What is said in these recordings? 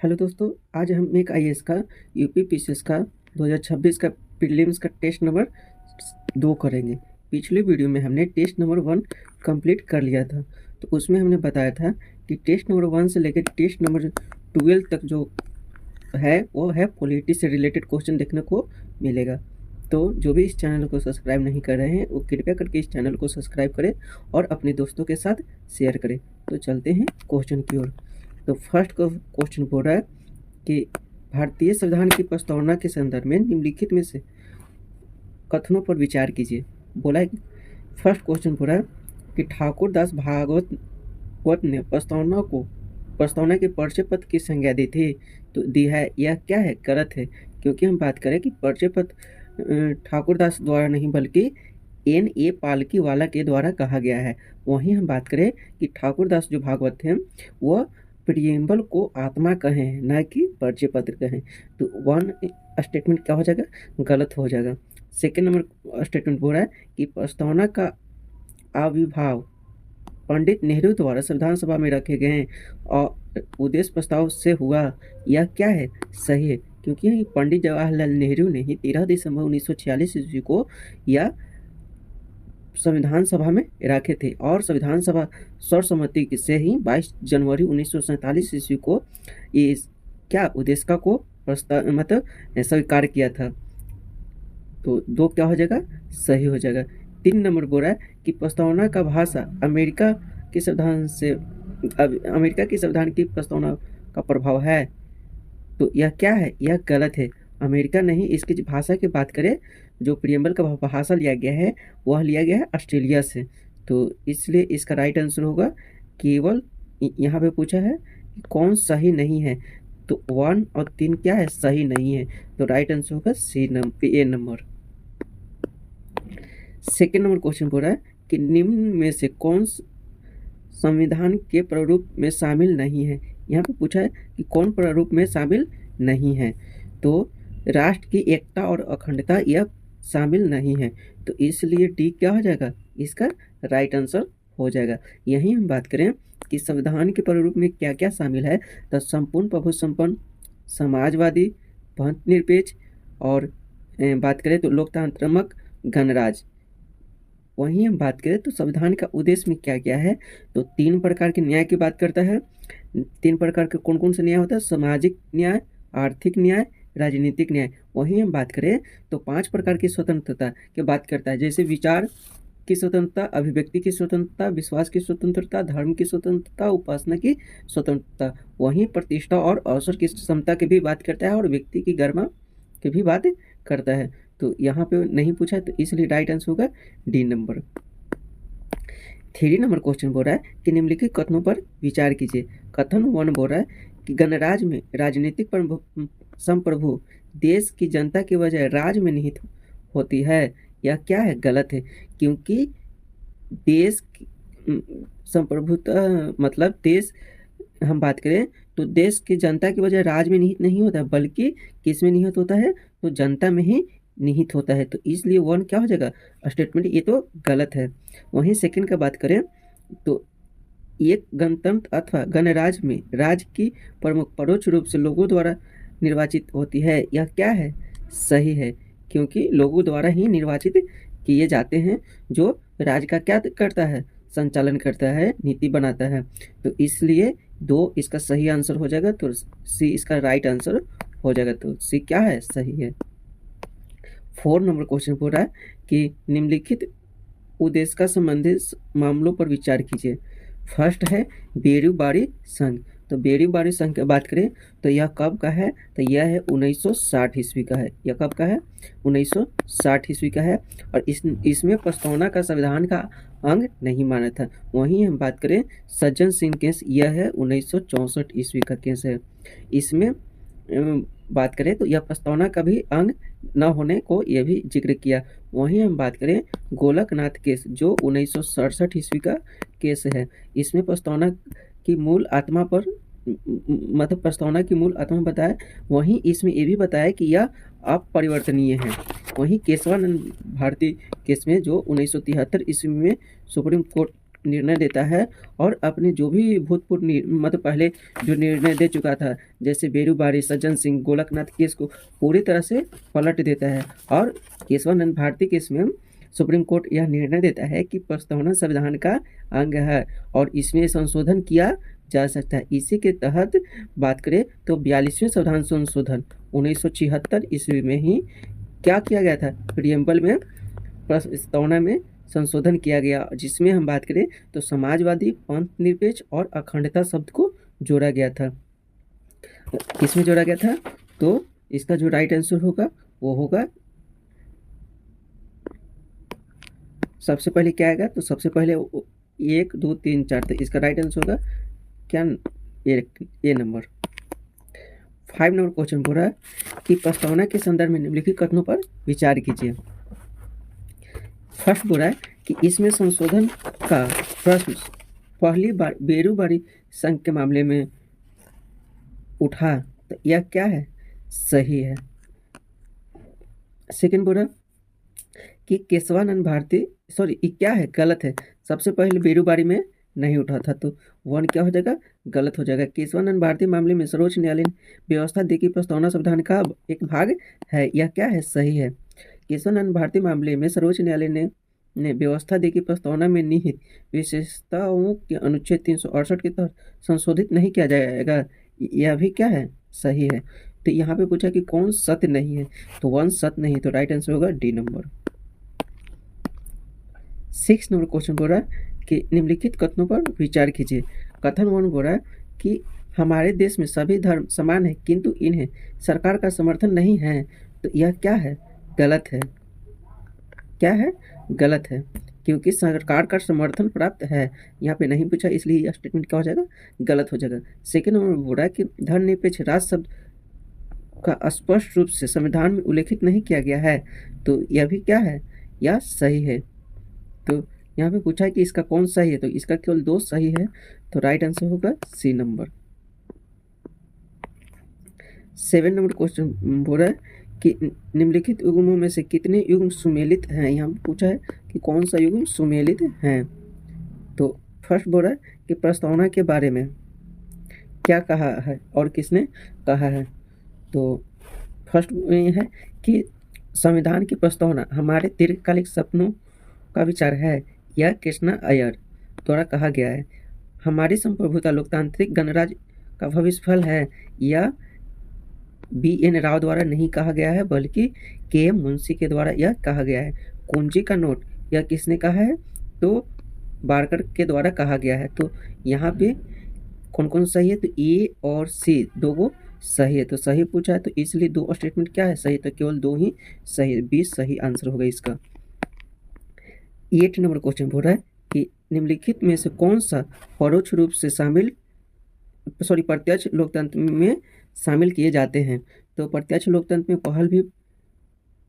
Hello दोस्तों, आज हम एक आईएएस का यूपी पीसीएस का 2026 का प्रीलिम्स का टेस्ट नंबर 2 करेंगे। पिछले वीडियो में हमने टेस्ट नंबर 1 कंप्लीट कर लिया था, तो उसमें हमने बताया था कि टेस्ट नंबर 1 से लेकर टेस्ट नंबर 12 तक जो है वो है पॉलिटी से रिलेटेड क्वेश्चन देखने को मिलेगा। तो जो भी इस चैनल को सब्सक्राइब नहीं कर रहे हैं वो कृपया करके इस चैनल को सब्सक्राइब करें और अपने दोस्तों के साथ शेयर करें। तो चलते हैं क्वेश्चन की ओर। तो फर्स्ट क्वेश्चन बोल रहा है कि भारतीय संविधान की प्रस्तावना के संदर्भ में निम्नलिखित में से कथनों पर विचार कीजिए। बोला है फर्स्ट क्वेश्चन बोल रहा है कि ठाकुर दास भागवत ने प्रस्तावना के परिचय पत्र की संज्ञा दी थी, तो दी है, यह क्या है? गलत है, क्योंकि हम बात करें कि परिचय पत्र ठाकुर दास द्वारा नहीं बल्कि N.A. पालकीवाला के द्वारा कहा गया है। वहीं हम बात करें कि ठाकुर दास जो भागवत थे वह प्रियम्बल को आत्मा कहें, न कि परिचय पत्र कहें। तो 1 स्टेटमेंट क्या हो जाएगा? गलत हो जाएगा। सेकेंड नंबर स्टेटमेंट बोल रहा है कि प्रस्तावना का आविर्भाव पंडित नेहरू द्वारा संविधान सभा में रखे गए हैं और उद्देश्य प्रस्ताव से हुआ, यह क्या है? सही है, क्योंकि पंडित जवाहरलाल नेहरू ने ही 13 दिसंबर 1946 ईस्वी को यह संविधान सभा में रखे थे और संविधान सभा सर्वसम्मति से ही 22 जनवरी 1947 ईस्वी को इस क्या उद्देश्य को प्रस्ताव मतलब स्वीकार किया था। तो 2 क्या हो जाएगा? सही हो जाएगा। 3 नंबर बोल रहा है कि प्रस्तावना का भाषा अमेरिका के संविधान की प्रस्तावना का प्रभाव है, तो यह क्या है? यह गलत है। अमेरिका नहीं, इसकी भाषा की बात करें जो प्रियम्बल का भाषा लिया गया है वह लिया गया है ऑस्ट्रेलिया से, तो इसलिए इसका राइट आंसर होगा केवल यहाँ पे पूछा है कि कौन सही नहीं है, तो 1 और 3 क्या है? सही नहीं है, तो राइट आंसर होगा ए नंबर। सेकेंड नंबर क्वेश्चन बोल रहा है कि निम्न में से कौन संविधान के प्रारूप में शामिल नहीं है। यहाँ पे पूछा है कि कौन प्रारूप में शामिल नहीं है, तो राष्ट्र की एकता और अखंडता यह शामिल नहीं है, तो इसलिए डी क्या हो जाएगा? इसका राइट आंसर हो जाएगा। यहीं हम बात करें कि संविधान के प्रारूप में क्या क्या शामिल है, तो संपूर्ण प्रभु संपन्न, समाजवादी, धर्मनिरपेक्ष और बात करें तो लोकतंत्रात्मक गणराज। वहीं हम बात करें तो संविधान का उद्देश्य में क्या क्या है, तो 3 प्रकार के न्याय की बात करता है। 3 प्रकार के कौन कौन से न्याय होता है? सामाजिक न्याय, आर्थिक न्याय, राजनीतिक न्याय। वहीं हम बात करें तो 5 प्रकार की स्वतंत्रता की बात करता है, जैसे विचार की स्वतंत्रता, अभिव्यक्ति की स्वतंत्रता, विश्वास की स्वतंत्रता, धर्म की स्वतंत्रता, उपासना की स्वतंत्रता। वहीं प्रतिष्ठा और अवसर की क्षमता की भी बात करता है और व्यक्ति की गरिमा की भी बात करता है, तो यहाँ पे नहीं पूछा, तो इसलिए राइट आंसर होगा डी नंबर। 3 नंबर क्वेश्चन बोल रहा है कि निम्नलिखित कथनों पर विचार कीजिए। कथन 1 बोल रहा है कि गणराज में राजनीतिक संप्रभु देश की जनता की वजह राज में निहित होती है, यह क्या है? गलत है, क्योंकि देश संप्रभुता मतलब देश हम बात करें तो देश की जनता की वजह राज में निहित नहीं होता है, बल्कि किस में निहित होता है? तो जनता में ही निहित होता है, तो इसलिए 1 क्या हो जाएगा? स्टेटमेंट ये तो गलत है। वहीं सेकंड का बात करें तो एक गणतंत्र अथवा गणराज्य में राज्य की प्रमुख परोक्ष रूप से लोगों द्वारा निर्वाचित होती है, यह क्या है? सही है, क्योंकि लोगों द्वारा ही निर्वाचित किए जाते हैं जो राज्य का क्या करता है? संचालन करता है, नीति बनाता है, तो इसलिए 2 इसका सही आंसर हो जाएगा, तो सी इसका राइट आंसर हो जाएगा, तो सी क्या है? सही है। 4 नंबर क्वेश्चन बोल रहा है कि निम्नलिखित उद्देश्य का संबंधित मामलों पर विचार कीजिए। फर्स्ट है बेरूबारी संघ, तो बेरूबारी संघ की बात करें तो यह कब का है? तो यह है 1960 ईस्वी का है। यह कब का है? 1960 ईस्वी का है, और इसमें प्रस्तावना का संविधान का अंग नहीं माना था। वहीं हम बात करें सज्जन सिंह केस, यह है 1964 ईस्वी का केस है। इसमें बात करें तो यह प्रस्तावना का भी अंग न होने को यह भी जिक्र किया। वहीं हम बात करें गोलकनाथ केस जो 1967 ईस्वी का केस है, इसमें प्रस्तावना की मूल आत्मा पर मतलब प्रस्तावना की मूल आत्मा बताया। वहीं इसमें ये भी बताया कि यह अपरिवर्तनीय है। वहीं केशवानंद भारती केस में जो 1973 ईस्वी में सुप्रीम कोर्ट निर्णय देता है और अपने जो भी भूतपूर्व मतलब पहले जो निर्णय दे चुका था, जैसे बेरूबारी, सज्जन सिंह, गोलकनाथ केस को पूरी तरह से पलट देता है। और केशवानंद भारती केस में सुप्रीम कोर्ट यह निर्णय देता है कि प्रस्तावना संविधान का अंग है और इसमें संशोधन किया जा सकता है। इसी के तहत बात करें तो 42वें संविधान संशोधन 1976 ईस्वी में ही क्या किया गया था, प्रियम्बल में प्रस्तावना में संशोधन किया गया, जिसमें हम बात करें तो समाजवादी, पंथ निरपेक्ष और अखंडता शब्द को जोड़ा गया था। किसमें जोड़ा गया था? तो इसका जो राइट आंसर होगा वो होगा, सबसे पहले क्या आएगा? तो सबसे पहले 1 2 3 4, तो इसका राइट आंसर होगा क्या? ए नंबर। 5 नंबर क्वेश्चन बोल रहा है कि प्रस्तावना के संदर्भ में निम्नलिखित कथनों पर विचार कीजिए। फर्स्ट बोल रहा है कि इसमें संशोधन का प्रश्न पहली बार बेरूबारी संघ के मामले में उठा, तो यह क्या है? सही है। सेकंड बोल रहा कि केशवानंद भारती, सॉरी ये क्या है? गलत है। सबसे पहले बेरूबारी में नहीं उठा था, तो 1 क्या हो जाएगा? गलत हो जाएगा। केशवानंद भारती मामले में सर्वोच्च न्यायालय ने व्यवस्था दी कि प्रस्तावना संविधान का एक भाग है, यह क्या है? सही है। केशवानंद भारती मामले में सर्वोच्च न्यायालय ने व्यवस्था दी कि प्रस्तावना में निहित विशेषताओं के अनुच्छेद 368 के तहत संशोधित नहीं किया जाएगा, यह भी क्या है? सही है। तो यहाँ पे पूछा कि कौन सत्य नहीं है, तो 1 सत्य नहीं, तो राइट आंसर होगा डी नंबर। 6 नंबर क्वेश्चन बोल रहा है कि निम्नलिखित कथनों पर विचार कीजिए। कथन 1 बोल रहा है कि हमारे देश में सभी धर्म समान है किंतु इन्हें सरकार का समर्थन नहीं है, तो यह क्या है? गलत है। क्या है? गलत है, क्योंकि सरकार का समर्थन प्राप्त है, यहाँ पे नहीं पूछा, इसलिए यह स्टेटमेंट क्या हो जाएगा? गलत हो जाएगा। सेकेंड नंबर बोल रहा है कि धर्मनिरपेक्ष राष्ट्र शब्द का स्पष्ट रूप से संविधान में उल्लेखित नहीं किया गया है, तो यह भी क्या है? यह सही है। तो यहाँ पे पूछा है कि इसका कौन सही है, तो इसका केवल 2 सही है, तो राइट आंसर होगा सी नंबर। 7 नंबर क्वेश्चन बोल रहा है कि निम्नलिखित युग्मों में से कितने युग्म सुमेलित हैं। यहाँ पे पूछा है कि कौन सा युग्म सुमेलित हैं। तो फर्स्ट बोल रहा है कि प्रस्तावना के बारे में क्या कहा है और किसने कहा है। तो फर्स्ट में है कि संविधान की प्रस्तावना हमारे दीर्घकालिक सपनों का विचार है, यह कृष्णा अय्यर द्वारा कहा गया है। हमारी संप्रभुता लोकतांत्रिक गणराज्य का भविष्य फल है, यह BN राव द्वारा नहीं कहा गया है, बल्कि KM मुंशी के द्वारा यह कहा गया है। कुंजी का नोट, यह किसने कहा है? तो बारकर के द्वारा कहा गया है। तो यहाँ पे कौन कौन सही है? तो A और C दो सही है, तो सही पूछा है, तो इसलिए 2 स्टेटमेंट क्या है? सही, तो केवल 2 ही सही है। 20 सही आंसर होगा इसका। 8 नंबर क्वेश्चन बोल रहा है कि निम्नलिखित में से कौन सा परोक्ष रूप से प्रत्यक्ष लोकतंत्र में शामिल किए जाते हैं। तो प्रत्यक्ष लोकतंत्र में पहल भी,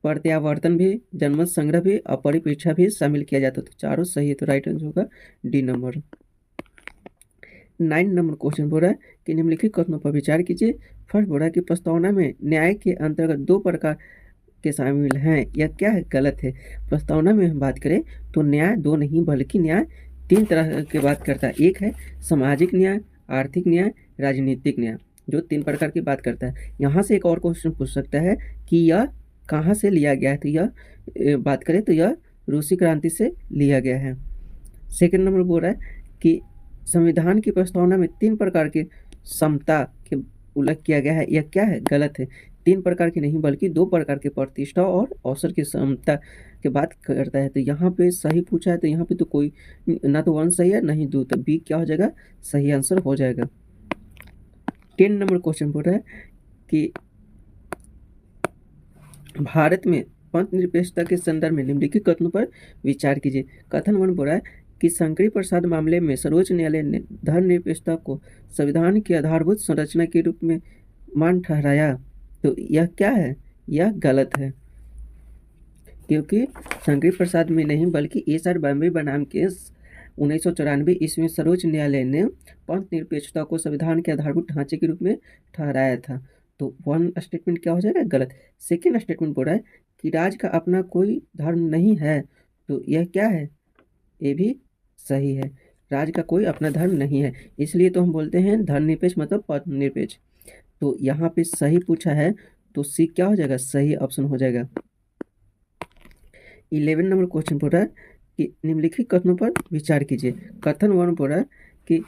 प्रत्यावर्तन भी, जनमत संग्रह भी और परिप्रेक्षा भी शामिल किया जाता है, तो चारों सही है, तो राइट आंसर होगा डी नंबर। 9 नंबर क्वेश्चन बोल रहा है कि निम्नलिखित कथनों पर विचार कीजिए। फर्स्ट बोल रहा है कि प्रस्तावना में न्याय के अंतर्गत 2 प्रकार के शामिल हैं, यह क्या है? गलत है। प्रस्तावना में हम बात करें तो न्याय 2 नहीं बल्कि न्याय 3 तरह की बात करता है। एक है सामाजिक न्याय, आर्थिक न्याय, राजनीतिक न्याय, जो 3 प्रकार की बात करता है। यहाँ से एक और क्वेश्चन पूछ सकता है कि यह कहाँ से लिया गया है, तो यह बात करें तो यह रूसी क्रांति से लिया गया है। सेकंड नंबर बोल रहा है कि संविधान की प्रस्तावना में 3 प्रकार की समता के उल्लेख किया गया है, यह क्या है? गलत है। 3 प्रकार की नहीं बल्कि 2 प्रकार के प्रतिष्ठा और अवसर की समता की बात करता है, तो यहाँ पे सही पूछा है, तो यहाँ पे तो कोई ना तो 1 सही है ना ही 2, तो B क्या हो जाएगा? सही आंसर हो जाएगा। 10 नंबर क्वेश्चन बोल रहा है कि भारत में पंथ निरपेक्षता के संदर्भ में निम्नलिखित कथनों पर विचार कीजिए। कथन 1 बोल रहा है कि शंकरी प्रसाद मामले में सर्वोच्च न्यायालय ने धर्मनिरपेक्षता को संविधान की आधारभूत संरचना के रूप में मान ठहराया, तो यह क्या है? यह गलत है, क्योंकि शंकरी प्रसाद में नहीं बल्कि SR बॉम्बे बनाम केस 1994 ईस्वी में सर्वोच्च न्यायालय ने पंथ निरपेक्षता को संविधान के आधारभूत ढांचे के रूप में ठहराया था, तो 1 स्टेटमेंट क्या हो जाएगा? गलत। सेकेंड स्टेटमेंट बोल रहा है कि राज्य का अपना कोई धर्म नहीं है, तो यह क्या है? ये भी सही है, राज्य का कोई अपना धर्म नहीं है, इसलिए तो हम बोलते हैं धर्मनिरपेक्ष मतलब पथनिरपेक्ष। तो यहाँ पे सही पूछा है, तो सी क्या हो जाएगा, सही ऑप्शन हो जाएगा। 11 नंबर क्वेश्चन बोल रहा है कि निम्नलिखित कथनों पर विचार कीजिए। कथन 1 बोल रहा है कि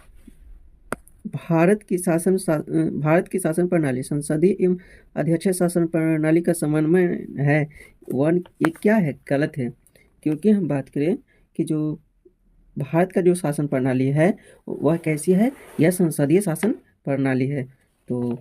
भारत की शासन प्रणाली संसदीय एवं अध्यक्ष शासन प्रणाली का समन्वय है। ये क्या है, गलत है, क्योंकि हम बात करें कि जो भारत का जो शासन प्रणाली है वह कैसी है, यह संसदीय शासन प्रणाली है। तो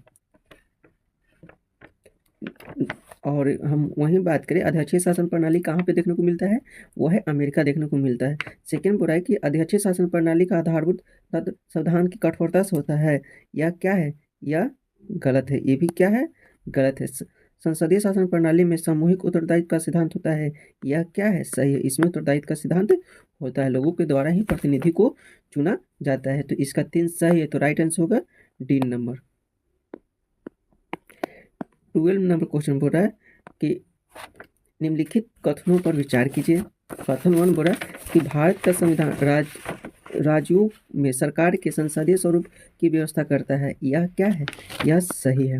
और हम वहीं बात करें अध्यक्षीय शासन प्रणाली कहाँ पे देखने को मिलता है, वह है अमेरिका देखने को मिलता है। सेकेंड बोला है कि अध्यक्षीय शासन प्रणाली का आधारभूत तत्व संविधान की कठोरता से होता है। यह क्या है, यह गलत है, ये भी क्या है, गलत है। संसदीय शासन प्रणाली में सामूहिक उत्तरदायित्व का सिद्धांत होता है। यह क्या है, सही है, इसमें उत्तरदायित्व का सिद्धांत होता है, लोगों के द्वारा ही प्रतिनिधि को चुना जाता है। तो इसका 3 सही है, तो राइट आंसर होगा डी नंबर। 12 नंबर क्वेश्चन बोल रहा है कि निम्नलिखित कथनों पर विचार कीजिए। कथन 1 बोल रहा है कि भारत का संविधान राज्यों में सरकार के संसदीय स्वरूप की व्यवस्था करता है। यह क्या है, यह सही है।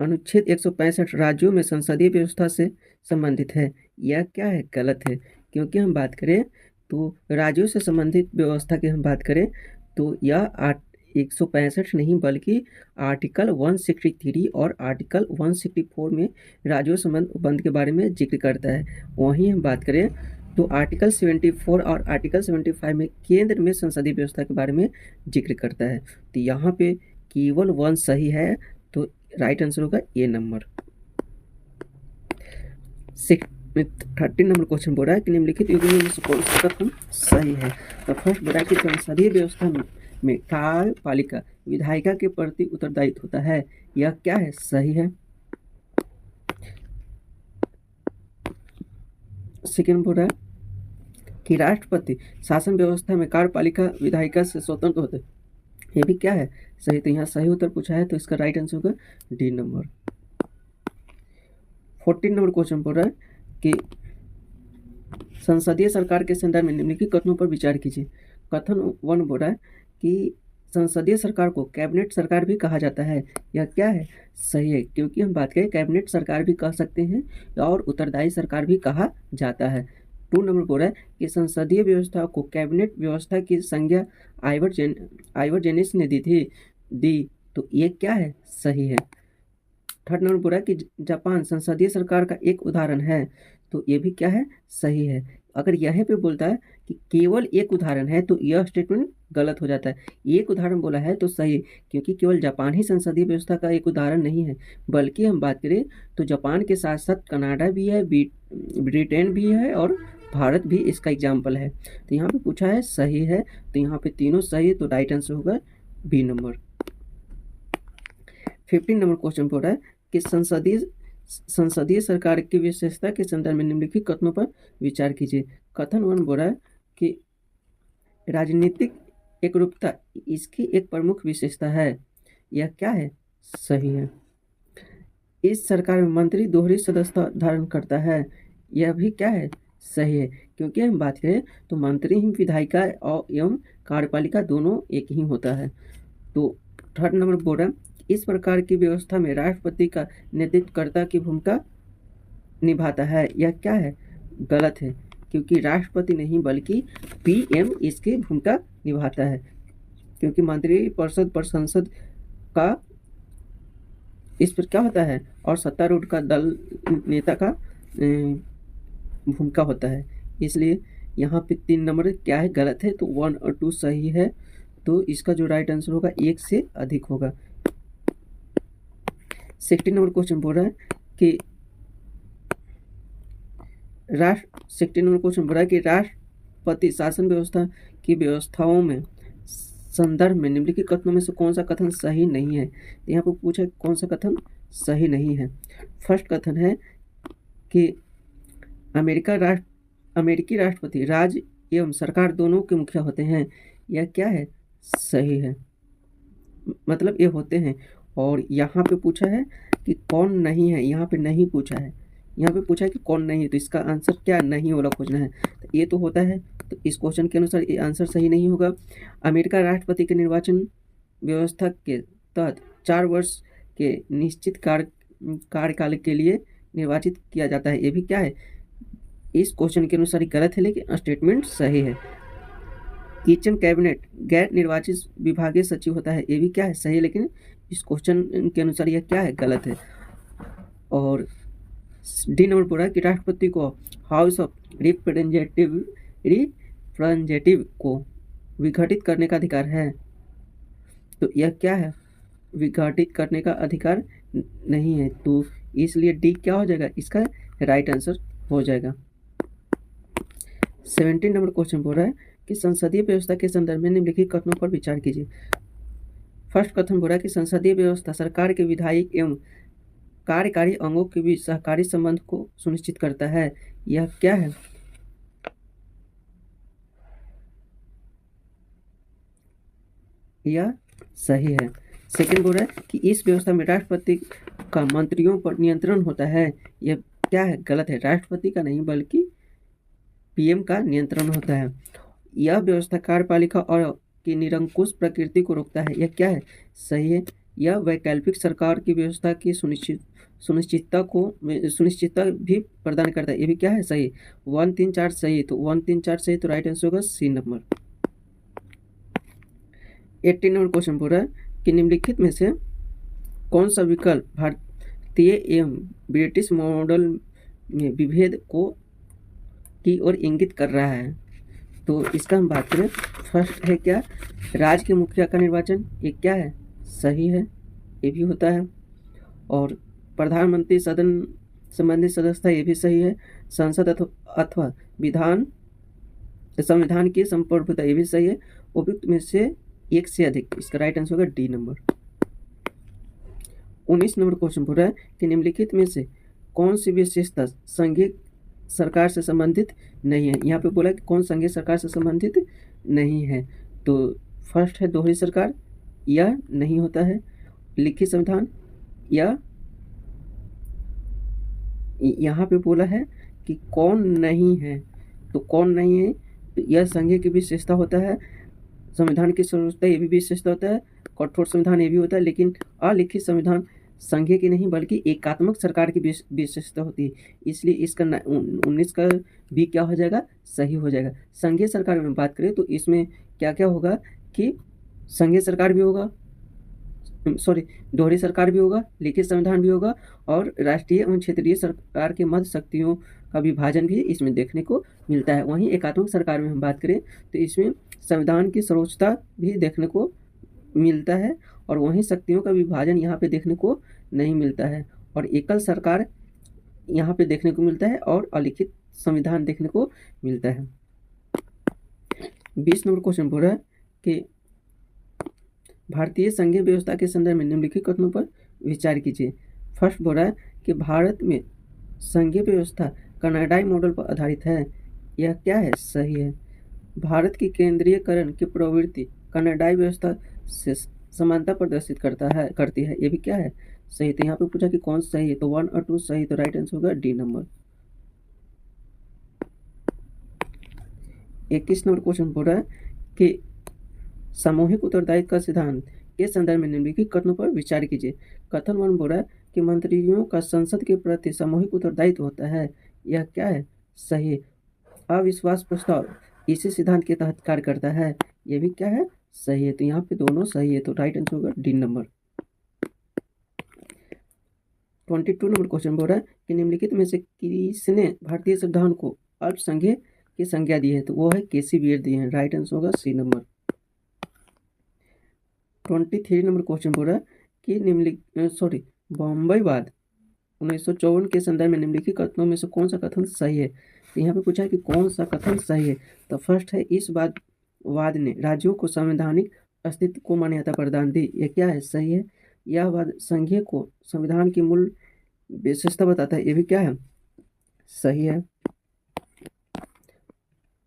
अनुच्छेद 165 राज्यों में संसदीय व्यवस्था से संबंधित है। यह क्या है, गलत है, क्योंकि हम बात करें तो राज्यों से संबंधित व्यवस्था की हम बात करें तो यह 165 नहीं बल्कि आर्टिकल 163 और आर्टिकल 164 में राज्यों संबंध के बारे में जिक्र करता है। वहीं हम बात करें तो आर्टिकल 74 और आर्टिकल 75 में केंद्र में संसदीय व्यवस्था के बारे में जिक्र करता है। तो यहाँ पे केवल 1 सही है, तो राइट आंसर होगा ए नंबर। 13 नंबर क्वेश्चन बोल रहा है कि निम्नलिखित युग्मों में से कौन सा कथन सही है। तो फर्स्ट बोला है कि संसदीय व्यवस्था में कार्यपालिका विधायिका के प्रति उत्तरदायित्व होता है। यह क्या है, सही है। सेकेंड बोल रहा है कि राष्ट्रपति शासन व्यवस्था में कार्यपालिका विधायिका से स्वतंत्र होते, ये भी क्या है, सही। तो यहाँ सही उत्तर पूछा है, तो इसका राइट आंसर होगा डी नंबर। 14 नंबर क्वेश्चन बोल रहा है कि संसदीय सरकार के संदर्भ में निम्नलिखित कथनों पर विचार कीजिए। कथन 1 बोल रहा है कि संसदीय सरकार को कैबिनेट सरकार भी कहा जाता है। यह क्या है, सही है, क्योंकि हम बात करें कैबिनेट सरकार भी कह सकते हैं और उत्तरदायी सरकार भी कहा जाता है। 2 नंबर बोल रहा है कि संसदीय व्यवस्था को कैबिनेट व्यवस्था की संज्ञा आइवर जेनिस ने दी, तो ये क्या है, सही है। 3rd नंबर बोल रहा है कि जापान संसदीय सरकार का एक उदाहरण है, तो ये भी क्या है, सही है। अगर यह पे बोलता है कि केवल एक उदाहरण है तो यह स्टेटमेंट गलत हो जाता है। एक उदाहरण बोला है तो सही, क्योंकि केवल जापान ही संसदीय व्यवस्था का एक उदाहरण नहीं है, बल्कि हम बात करें तो जापान के साथ साथ कनाडा भी है, ब्रिटेन भी है और भारत भी इसका एग्जाम्पल है। तो यहाँ पे पूछा है सही है, तो यहाँ पे तीनों सही है, तो राइट आंसर होगा बी नंबर। 15 नंबर क्वेश्चन बोल रहा है कि संसदीय सरकार की विशेषता के संदर्भ में निम्नलिखित कथनों पर विचार कीजिए। कथन 1 बोल रहा है कि राजनीतिक एकरूपता इसकी एक प्रमुख विशेषता है। यह क्या है, सही है। इस सरकार में मंत्री दोहरी सदस्यता धारण करता है। यह भी क्या है, सही है, क्योंकि हम बात करें तो मंत्री ही विधायिका और एवं कार्यपालिका दोनों एक ही होता है। तो 3rd नंबर बोल रहा है इस प्रकार की व्यवस्था में राष्ट्रपति का नेतृत्वकर्ता की भूमिका निभाता है। यह क्या है, गलत है, क्योंकि राष्ट्रपति नहीं बल्कि पीएम इसकी भूमिका निभाता है, क्योंकि मंत्रिपरिषद पर संसद का इस पर क्या होता है और सत्तारूढ़ का दल नेता का भूमिका होता है। इसलिए यहाँ पे 3 नंबर क्या है, गलत है, तो 1 और 2 सही है, तो इसका जो राइट आंसर होगा 1 से अधिक होगा। 16 नंबर क्वेश्चन बोल रहा है कि 16 नंबर क्वेश्चन बोल रहा है कि राष्ट्रपति शासन व्यवस्था की व्यवस्थाओं में संदर्भ में निम्नलिखित कथनों में से कौन सा कथन सही नहीं है। तो यहाँ पर पूछा कौन सा कथन सही नहीं है। फर्स्ट कथन है कि अमेरिकी राष्ट्रपति राज्य एवं सरकार दोनों के मुखिया होते हैं। यह क्या है, सही है, मतलब ये होते हैं। और यहाँ पे पूछा है कि कौन नहीं है, यहाँ पे नहीं पूछा है, यहाँ पे पूछा है कि कौन नहीं है, तो इसका आंसर क्या नहीं वाला खोजना है। तो ये तो होता है, तो इस क्वेश्चन के अनुसार ये आंसर सही नहीं होगा। अमेरिका राष्ट्रपति के निर्वाचन व्यवस्था के तहत 4 वर्ष के निश्चित कार्यकाल के लिए निर्वाचित किया जाता है। ये भी क्या है, इस क्वेश्चन के अनुसार गलत है, लेकिन स्टेटमेंट सही है। किचन कैबिनेट गैर निर्वाचित विभागीय सचिव होता है। ये भी क्या है, सही है, लेकिन इस क्वेश्चन के अनुसार यह क्या है, गलत है। और डी नंबर पूरा कि राष्ट्रपति को हाउस ऑफ रिप्रेजेंटेटिव को विघटित करने का अधिकार है। तो यह क्या है, विघटित करने का अधिकार नहीं है, तो इसलिए डी क्या हो जाएगा, इसका राइट आंसर हो जाएगा। 17 नंबर क्वेश्चन बोल रहा है कि संसदीय व्यवस्था के संदर्भ में निम्नलिखित कथनों पर विचार कीजिए। फर्स्ट कथन बोल रहा है कि संसदीय व्यवस्था सरकार के विधायी एवं कार्यकारी अंगों के बीच सहकारी संबंध को सुनिश्चित करता है। यह क्या है, यह सही है। सेकंड बोल रहा है कि इस व्यवस्था में राष्ट्रपति का मंत्रियों पर नियंत्रण होता है। यह क्या है, गलत है, राष्ट्रपति का नहीं बल्कि पीएम का नियंत्रण होता है। यह व्यवस्था कार्यपालिका और की निरंकुश प्रकृति को रोकता है। यह क्या है, सही है। यह वैकल्पिक सरकार की व्यवस्था की सुनिश्चितता भी प्रदान करता है। ये भी क्या है, सही। 1 3 4 सही, तो 1 3 4 सही, तो राइट आंसर होगा सी नंबर। 18 नंबर क्वेश्चन बोल रहा है कि निम्नलिखित में से कौन सा विकल्प भारतीय एवं ब्रिटिश मॉडल में विभेद की ओर इंगित कर रहा है। तो इसका हम बात करें, फर्स्ट है क्या, राज्य के मुखिया का निर्वाचन, ये क्या है, सही है, ये भी होता है। और प्रधानमंत्री सदन संबंधी सदस्यता, ये भी सही है। संसद अथवा संविधान की संप्रभुता, ये भी सही है। उपयुक्त में से एक से अधिक, इसका राइट आंसर होगा डी नंबर। 19 नंबर क्वेश्चन पूछ रहा है कि निम्नलिखित में से कौन सी विशेषता संघीय सरकार से संबंधित नहीं है। यहाँ पे बोला कि कौन संघीय सरकार से संबंधित नहीं है। तो फर्स्ट है दोहरी सरकार, यह नहीं होता है। लिखित संविधान, या यहाँ पे बोला है कि कौन नहीं है, तो कौन नहीं है, तो यह संघीय की विशेषता होता है। संविधान की सर्वोच्चता, ये भी विशेषता होता है। कठोर संविधान, ये भी होता है। लेकिन अलिखित संविधान संघीय की नहीं बल्कि एकात्मक सरकार की विशेषता होती है, इसलिए इसका 19 का भी क्या हो जाएगा, सही हो जाएगा। संघीय सरकार में बात करें तो इसमें क्या क्या होगा कि संघीय सरकार भी होगा, दोहरी सरकार भी होगा, लिखित संविधान भी होगा, और राष्ट्रीय एवं क्षेत्रीय सरकार के मध्य शक्तियों का विभाजन भी इसमें देखने को मिलता है। वहीं एकात्मक सरकार में हम बात करें तो इसमें संविधान की सर्वोच्चता भी देखने को मिलता है, और वहीं शक्तियों का विभाजन यहाँ पे देखने को नहीं मिलता है, और एकल सरकार यहाँ पे देखने को मिलता है, और अलिखित संविधान देखने को मिलता है। 20 नंबर क्वेश्चन बोल रहा है कि भारतीय संघीय व्यवस्था के संदर्भ में निम्नलिखित कथनों पर विचार कीजिए। फर्स्ट बोल रहा है कि भारत में संघीय व्यवस्था कनाडाई मॉडल पर आधारित है। यह क्या है, सही है। भारत की केंद्रीयकरण की प्रवृत्ति कनाडाई व्यवस्था से समानता प्रदर्शित करती है। ये भी क्या है, सही। तो यहाँ पे पूछा कि कौन सही है, तो 1 और 2 सही, तो राइट आंसर होगा डी नंबर। 21 नंबर क्वेश्चन बोल रहा है कि सामूहिक उत्तरदायित्व का सिद्धांत के संदर्भ में निम्नलिखित कथनों पर विचार कीजिए। कथन 1 बोल रहा है कि मंत्रियों का संसद के प्रति सामूहिक उत्तरदायित्व होता है। यह क्या है, सही। अविश्वास प्रस्ताव इसी सिद्धांत के तहत कार्य करता है। यह भी क्या है, सही है। तो यहाँ पे दोनों सही है, तो राइट आंसर होगा डी नंबर। 22 नंबर क्वेश्चन बोल रहा है कि निम्नलिखित में से किसने भारतीय संविधान को अल्पसंख्यक की संज्ञा दी है, तो वो है केसी बीयर दिए हैं। राइट आंसर होगा सी नंबर। 23 नंबर क्वेश्चन बोल रहा है कि बॉम्बेवाद 1954 के संदर्भ में निम्नलिखित कथनों में से कौन सा कथन सही है। तो यहाँ पे पूछा है कि कौन सा कथन सही है। तो फर्स्ट है, इस वाद ने राज्यों को संवैधानिक अस्तित्व को मान्यता प्रदान दी। यह क्या है, सही है। यह वाद संघीय को संविधान की मूल विशेषता बताता है। ये भी क्या है, सही है।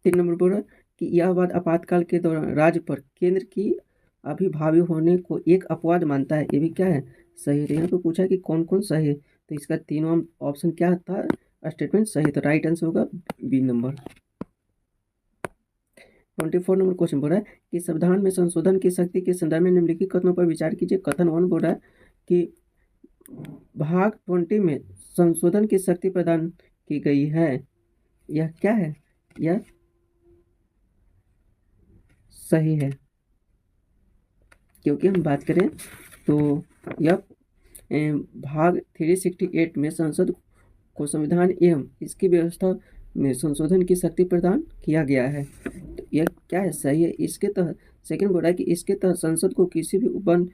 3 नंबर बोल रहा है कि यह वाद आपातकाल के दौरान राज्य पर केंद्र की अभिभावी होने को एक अपवाद मानता है। ये भी क्या है, सही है। तो यहाँ पे पूछा है कि कौन कौन सही है, तो इसका तीनों ऑप्शन क्या था, स्टेटमेंट सही। तो राइट आंसर होगा बी नंबर। 24 नंबर क्वेश्चन बोल रहा है कि संविधान में संशोधन की शक्ति के संदर्भ में निम्नलिखित कथनों पर विचार कीजिए। कथन 1 बोल रहा है कि भाग 20 में संशोधन की शक्ति प्रदान की गई है। यह क्या है? यह सही है, क्योंकि हम बात करें तो यह भाग 368 में संसद को संविधान एवं इसकी व्यवस्था में संशोधन की शक्ति प्रदान किया गया है। तो यह क्या है? सही है। इसके तहत सेकंड बोल रहा है कि इसके तहत संसद को किसी भी उपबंध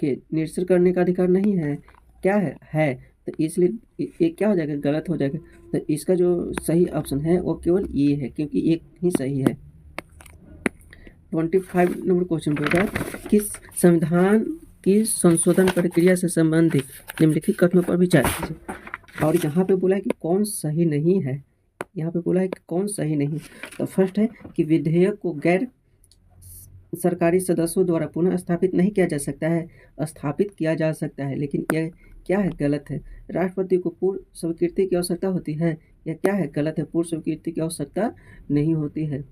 के निरसन करने का अधिकार नहीं है। क्या है? तो इसलिए ये क्या हो जाएगा? गलत हो जाएगा। तो इसका जो सही ऑप्शन है वो केवल ये है, क्योंकि एक ही सही है। 25 नंबर क्वेश्चन बोल रहा है कि संविधान की संशोधन प्रक्रिया से संबंधित निम्नलिखित कथनों पर विचार कीजिए। और यहाँ पे बोला है कि कौन सही नहीं है। यहाँ पे बोला है कि कौन सही नहीं। तो फर्स्ट है कि विधेयक को गैर सरकारी सदस्यों द्वारा पुनः स्थापित नहीं किया जा सकता है, स्थापित किया जा सकता है, लेकिन यह क्या है? गलत है। राष्ट्रपति को पूर्व स्वीकृति की आवश्यकता होती है। यह क्या है? गलत है। पूर्व स्वीकृति की आवश्यकता नहीं होती है।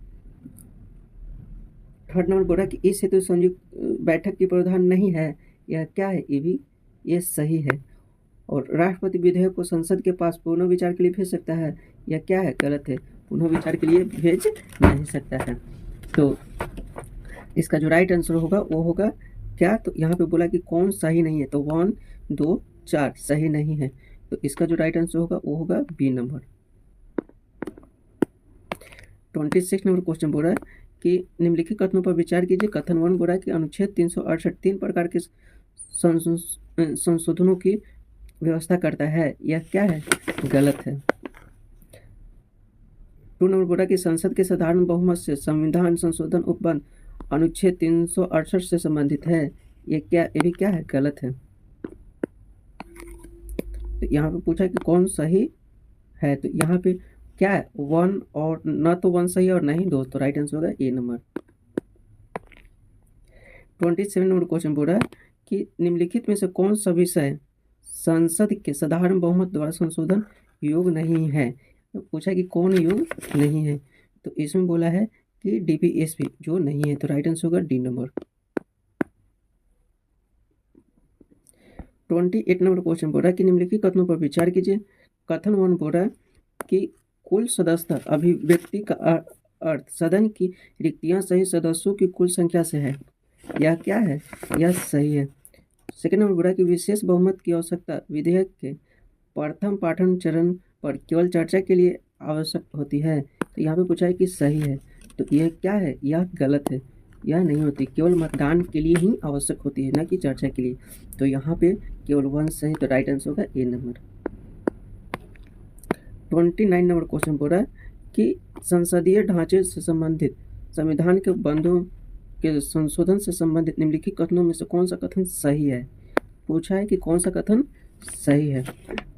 थर्ड नंबर बोला कि इस हेतु संयुक्त बैठक की प्रावधान नहीं है। यह क्या है? ये सही है। और राष्ट्रपति विधेयक को संसद के पास पुनः विचार के लिए भेज सकता है। यह क्या है? गलत है। पुनः विचार के लिए भेज नहीं सकता है। तो इसका जो राइट आंसर होगा वो होगा क्या? तो यहाँ पे बोला कि कौन सही नहीं है, तो 1, 2, 4 सही नहीं है। तो इसका जो राइट आंसर होगा वो होगा बी नंबर। 26 नंबर क्वेश्चन बोल रहा है कि निम्नलिखित कथनों पर विचार कीजिए। कथन 1 बोल रहा है कि अनुच्छेद 368 3 प्रकार के संशोधनों की व्यवस्था करता है। यह क्या है? गलत है। 2 नंबर बोल रहा है कि संसद के साधारण बहुमत से संविधान संशोधन उपबंध अनुच्छेद 368 से संबंधित है। ये भी क्या है? गलत है। तो यहाँ पे पूछा कि कौन सही है, तो यहाँ पे क्या है? 1, और न तो 1 सही और नहीं 2, तो राइट आंसर होगा ए नंबर। 27 नंबर क्वेश्चन बोल रहा है कि निम्नलिखित में से कौन सा विषय संसद के साधारण बहुमत द्वारा संशोधन योग्य नहीं है। तो पूछा कि कौन योग्य नहीं है, तो इसमें बोला है कि डीपीएसपी जो नहीं है, तो राइट आंसर होगा डी नंबर। 28 नंबर क्वेश्चन बोल रहा है कि निम्नलिखित कथनों पर विचार कीजिए। कथन 1 बोल रहा है कि कुल सदस्यता अभिव्यक्ति का अर्थ सदन की रिक्तियां सही सदस्यों की कुल संख्या से है। यह क्या है? यह सही है। सेकेंड नंबर बोल रहा है कि विशेष बहुमत की आवश्यकता विधेयक के प्रथम पाठन चरण पर केवल चर्चा के लिए आवश्यक होती है। तो यहाँ पे पूछा है कि सही है, तो यह क्या है? यह गलत है। यह नहीं होती, केवल मतदान के लिए ही आवश्यक होती है, न कि चर्चा के लिए। तो यहाँ पे केवल 1 सही, तो राइट आंसर होगा ए नंबर। 29 नंबर क्वेश्चन बोल रहा है कि संसदीय ढांचे से संबंधित संविधान के बंधों के संशोधन से संबंधित निम्नलिखित कथनों में से कौन सा कथन सही है। पूछा है कि कौन सा कथन सही है,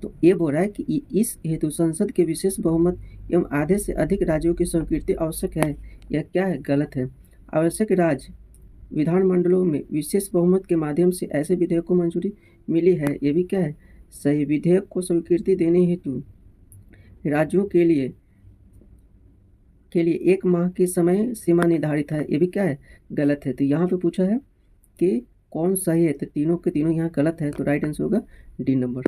तो ये बोल रहा है कि इस हेतु संसद के विशेष बहुमत एवं आधे से अधिक राज्यों की स्वीकृति आवश्यक है। यह क्या है? गलत है। आवश्यक राज्य विधानमंडलों में विशेष बहुमत के माध्यम से ऐसे विधेयक को मंजूरी मिली है। ये भी क्या है? सही। विधेयक को स्वीकृति देने हेतु राज्यों के लिए 1 माह की समय सीमा निर्धारित है। ये भी क्या है? गलत है। तो यहाँ पे पूछा है कि कौन सही है, तो तीनों के तीनों यहाँ गलत है, तो राइट आंसर होगा डी नंबर।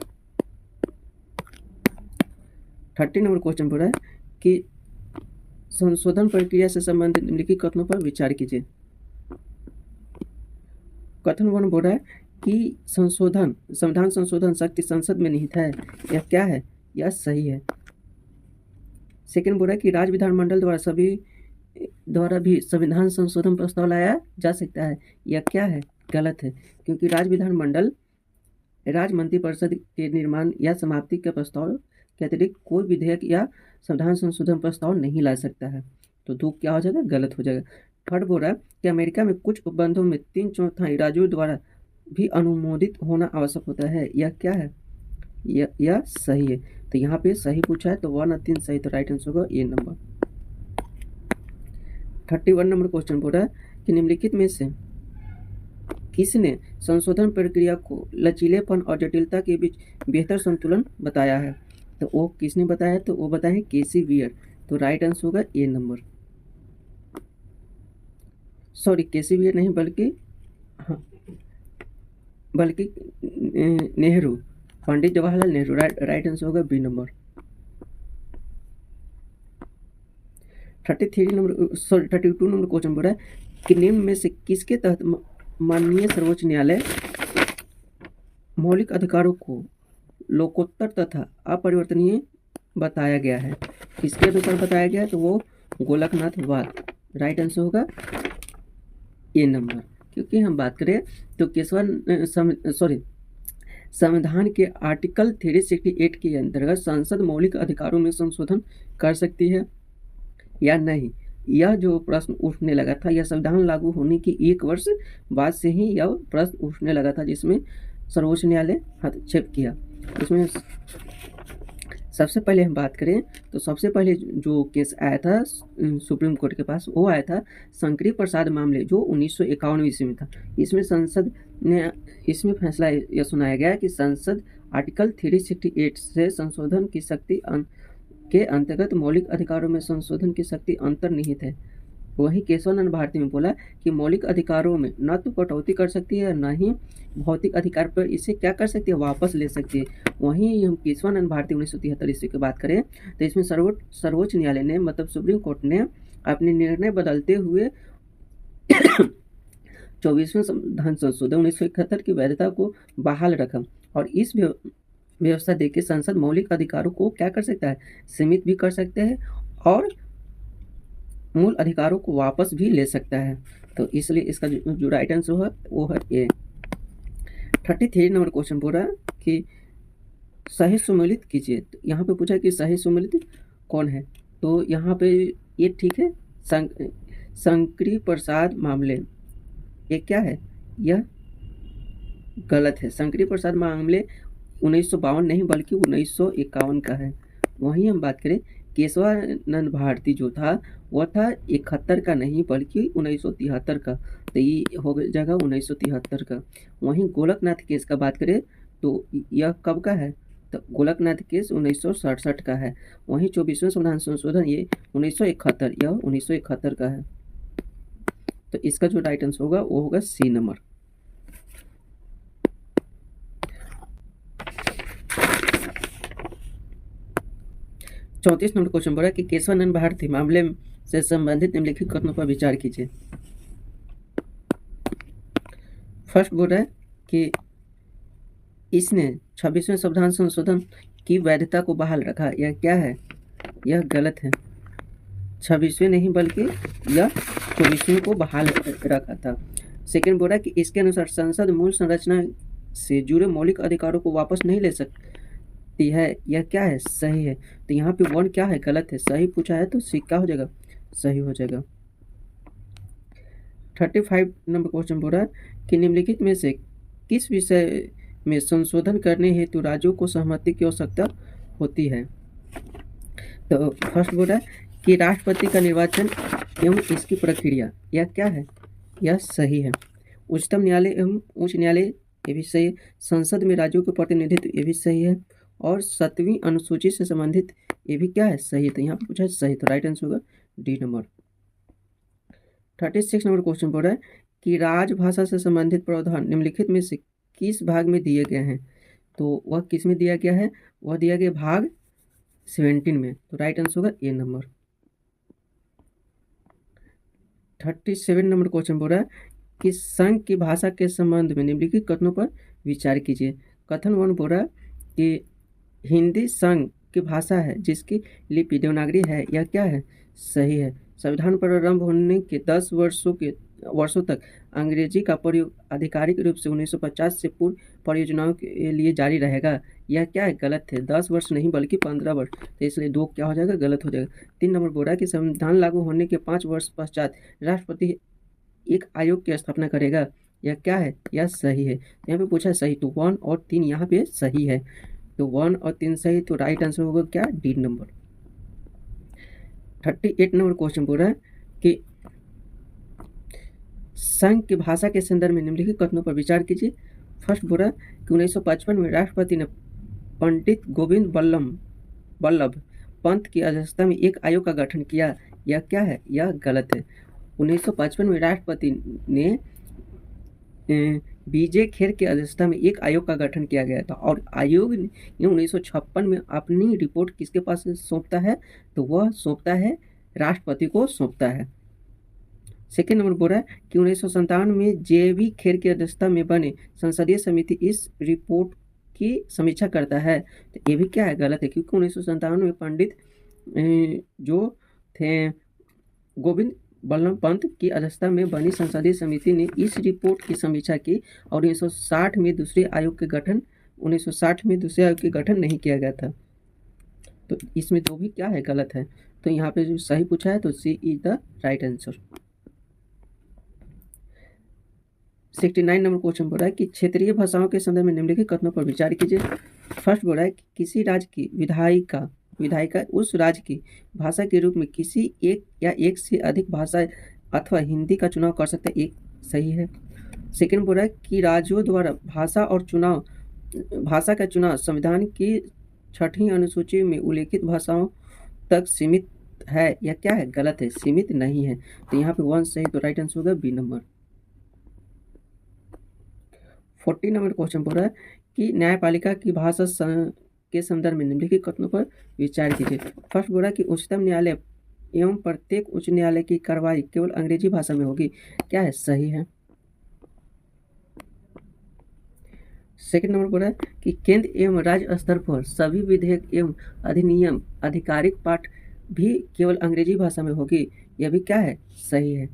30 नंबर क्वेश्चन बोल रहा है कि संशोधन प्रक्रिया से संबंधित निम्नलिखित कथनों पर विचार कीजिए। कथन 1 बोल रहा है कि संविधान संशोधन शक्ति संसद में निहित है। यह क्या है? यह सही है। सेकेंड बोल रहा है कि राज्य विधानमंडल द्वारा भी संविधान संशोधन प्रस्ताव लाया जा सकता है। यह क्या है? गलत है, क्योंकि राज्य विधानमंडल राज्य मंत्रिपरिषद के निर्माण या समाप्ति के प्रस्ताव के अतिरिक्त कोई विधेयक या संविधान संशोधन प्रस्ताव नहीं ला सकता है। तो 2 क्या हो जाएगा? गलत हो जाएगा। थर्ड बोल रहा है कि अमेरिका में कुछ उपबंधों में 3/4 राज्यों द्वारा भी अनुमोदित होना आवश्यक होता है। यह क्या है? यह सही है। तो यहाँ पे सही पूछा है, तो 1 और 3 सही, तो राइट आंसर होगा ए नंबर। 31 नंबर क्वेश्चन बोल रहा है कि निम्नलिखित में से किसने संशोधन प्रक्रिया को लचीलेपन और जटिलता के बीच बेहतर संतुलन बताया है। तो वो किसने बताया है? तो वो बताया है केसी वियर, तो राइट आंसर होगा ए नंबर। सॉरी KCBA नहीं बल्कि हाँ बल्कि नेहरू, पंडित जवाहरलाल नेहरू। राइट आंसर होगा बी नंबर। 32 नंबर क्वेश्चन बोल रहा है कि निम्न में से किसके तहत माननीय सर्वोच्च न्यायालय मौलिक अधिकारों को लोकोत्तर तथा अपरिवर्तनीय बताया गया है? किसके अनुसार बताया गया है? तो वो गोलकनाथ वाद। राइट आंसर होगा ए नंबर। क्योंकि हम बात करें तो संविधान के आर्टिकल 368 के अंतर्गत संसद मौलिक अधिकारों में संशोधन कर सकती है या नहीं, यह जो प्रश्न उठने लगा था, यह संविधान लागू होने की 1 वर्ष बाद से ही यह प्रश्न उठने लगा था, जिसमें सर्वोच्च न्यायालय हस्तक्षेप किया। इसमें सबसे पहले हम बात करें तो सबसे पहले जो केस आया था सुप्रीम कोर्ट के पास, वो आया था शंकरी प्रसाद मामले, जो 1951 ईस्वी में था। इसमें संसद ने इसमें फैसला यह सुनाया गया कि संसद आर्टिकल 368 से संशोधन की शक्ति के अंतर्गत मौलिक अधिकारों में संशोधन की शक्ति अंतर्निहित है। वहीं केशवानंद भारती में बोला कि मौलिक अधिकारों में न तो कटौती कर सकती है, न ही भौतिक अधिकार पर इसे क्या कर सकती है, वापस ले सकती है। वहीं हम केशवानंद भारती 1973 ईस्वी की बात करें तो इसमें सर्वोच्च न्यायालय ने मतलब सुप्रीम कोर्ट ने अपने निर्णय बदलते हुए 24वें संविधान संशोधन 1971 की वैधता को बहाल रखा और इस व्यवस्था देके संसद मौलिक अधिकारों को क्या कर सकता है, सीमित भी कर सकते हैं और मूल अधिकारों को वापस भी ले सकता है। तो इसलिए इसका जो राइट आंसर है वो है ए। 33 नंबर क्वेश्चन बोल रहा है कि सही सुमेलित कीजिए। तो यहाँ पे पूछा कि सही सुमेलित कौन है, तो यहाँ पे ये ठीक है, शंकरी प्रसाद मामले, ये क्या है, यह गलत है। शंकरी प्रसाद मामले 1952 नहीं बल्कि 1951 का है। वहीं हम बात करें केशवानंद भारती जो था वह था 71 का नहीं बल्कि 1973 का, तो ये हो जाएगा 1973 का। वहीं गोलकनाथ केस का बात करें तो यह कब का है, तो गोलकनाथ केस 1967 का है। वहीं 24वें संविधान संशोधन ये 1971, यह 1971 का है। तो इसका जो राइट आंसर होगा वो होगा सी नंबर। चौंतीस नंबर क्वेश्चन बोला कि केशवानंद भारती मामले से संबंधित निम्नलिखित कथनों पर विचार कीजिए। फर्स्ट बोल रहा है कि इसने 26वें संविधान संशोधन की वैधता को बहाल रखा, यह क्या है, यह गलत है। 26वें नहीं बल्कि यह 24वें को बहाल रखा था। सेकेंड बोल रहा है कि इसके अनुसार संसद मूल संरचना से जुड़े मौलिक अधिकारों को वापस नहीं ले सकती है, यह क्या है, सही है। तो यहाँ पे 1 क्या है, गलत है। सही पूछा है तो सी क्या हो जाएगा, सही हो जाएगा। 35 नंबर क्वेश्चन बोल रहा है कि निम्नलिखित में से किस विषय में संशोधन करने हेतु राज्यों को सहमति की आवश्यकता होती है। तो फर्स्ट बोल रहा है कि राष्ट्रपति का निर्वाचन एवं इसकी प्रक्रिया, यह क्या है, यह सही है। उच्चतम न्यायालय एवं उच्च न्यायालय, ये भी सही है। संसद में राज्यों के प्रतिनिधित्व, ये भी सही है। और 7वीं अनुसूची से संबंधित, ये भी क्या है, सही है। तो यहाँ पर पूछा है सही, तो राइट आंसर होगा डी नंबर। 36 नंबर क्वेश्चन बोल रहा है कि राजभाषा से संबंधित प्रावधान निम्नलिखित में से किस भाग में दिए गए हैं। तो वह किस में दिया गया है, वह दिया गया भाग 17 में। तो राइट आंसर होगा ए नंबर। 37 नंबर क्वेश्चन बोल रहा है कि संघ की भाषा के संबंध में निम्नलिखित कथनों पर विचार कीजिए। कथन 1 बोल रहा है कि हिंदी संघ की भाषा है जिसकी लिपि देवनागरी है, यह क्या है, सही है। संविधान प्रारंभ होने के 10 वर्षों तक अंग्रेजी का प्रयोग आधिकारिक रूप से 1950 से पूर्व परियोजनाओं के लिए जारी रहेगा, यह क्या है, गलत है। 10 वर्ष नहीं बल्कि 15 वर्ष, तो इसलिए 2 क्या हो जाएगा, गलत हो जाएगा। 3 नंबर बोल रहा है कि संविधान लागू होने के 5 वर्ष पश्चात राष्ट्रपति एक आयोग की स्थापना करेगा, यह क्या है, यह सही है। यहाँ पे पूछा है सही, तो 1 और 3 यहाँ पे सही है। तो 1 और 3 सही, तो राइट आंसर होगा क्या, डी नंबर। 38 नंबर क्वेश्चन बोल रहा है कि संघ की भाषा के संदर्भ में निम्नलिखित कथनों पर विचार कीजिए। फर्स्ट बोल रहा है कि 1955 में राष्ट्रपति ने पंडित गोविंद बल्लभ पंत की अध्यक्षता में एक आयोग का गठन किया, यह क्या है, यह गलत है। 1955 में राष्ट्रपति ने बीजे खेर की अध्यक्षता में एक आयोग का गठन किया गया था और आयोग ने 1956 में अपनी रिपोर्ट किसके पास सौंपता है, तो वह सौंपता है राष्ट्रपति को सौंपता है। सेकेंड नंबर बोल रहा है कि 1957 में जे.बी. खेर की अध्यक्षता में बने संसदीय समिति इस रिपोर्ट की समीक्षा करता है। तो ये भी क्या है, गलत है, क्योंकि 1957 में पंडित जो थे गोविंद बल्लभ पंत की अध्यक्षता में बनी संसदीय समिति ने इस रिपोर्ट की समीक्षा की और 1960 में दूसरे आयोग के गठन नहीं किया गया था। तो इसमें जो भी क्या है, गलत है। तो यहाँ पे जो सही पूछा है तो C is the right answer. 69 number question बोल रहा है कि क्षेत्रीय भाषाओं के संदर्भ में निम्नलिखित कथनों पर विचार कीजिए। फर्स्ट बोल रहा है कि किसी राज्य की विधायिका उस राज्य की भाषा के रूप में किसी एक या एक से अधिक भाषा अथवा हिंदी का चुनाव कर सकते हैं, एक सही है। सेकंड बोल रहा है कि राज्यों द्वारा भाषा का चुनाव संविधान की 6वीं अनुसूची में उल्लेखित भाषाओं तक सीमित है, या क्या है, गलत है, सीमित नहीं है। तो यहाँ पे 1 सही, तो राइट आंसर होगा बी नंबर। 40 नंबर क्वेश्चन बोल रहा है कि न्यायपालिका की भाषा के संदर्भ में निम्नलिखित कथनों पर विचार कीजिए। फर्स्ट बोला कि उच्चतम न्यायालय एवं प्रत्येक उच्च न्यायालय की कार्रवाई केवल अंग्रेजी भाषा में होगी, क्या है, सही है। सेकंड नंबर बोला कि केंद्र एवं राज्य स्तर पर सभी विधेयक एवं अधिनियम आधिकारिक पाठ भी केवल अंग्रेजी भाषा में होगी, यह भी क्या है, सही है।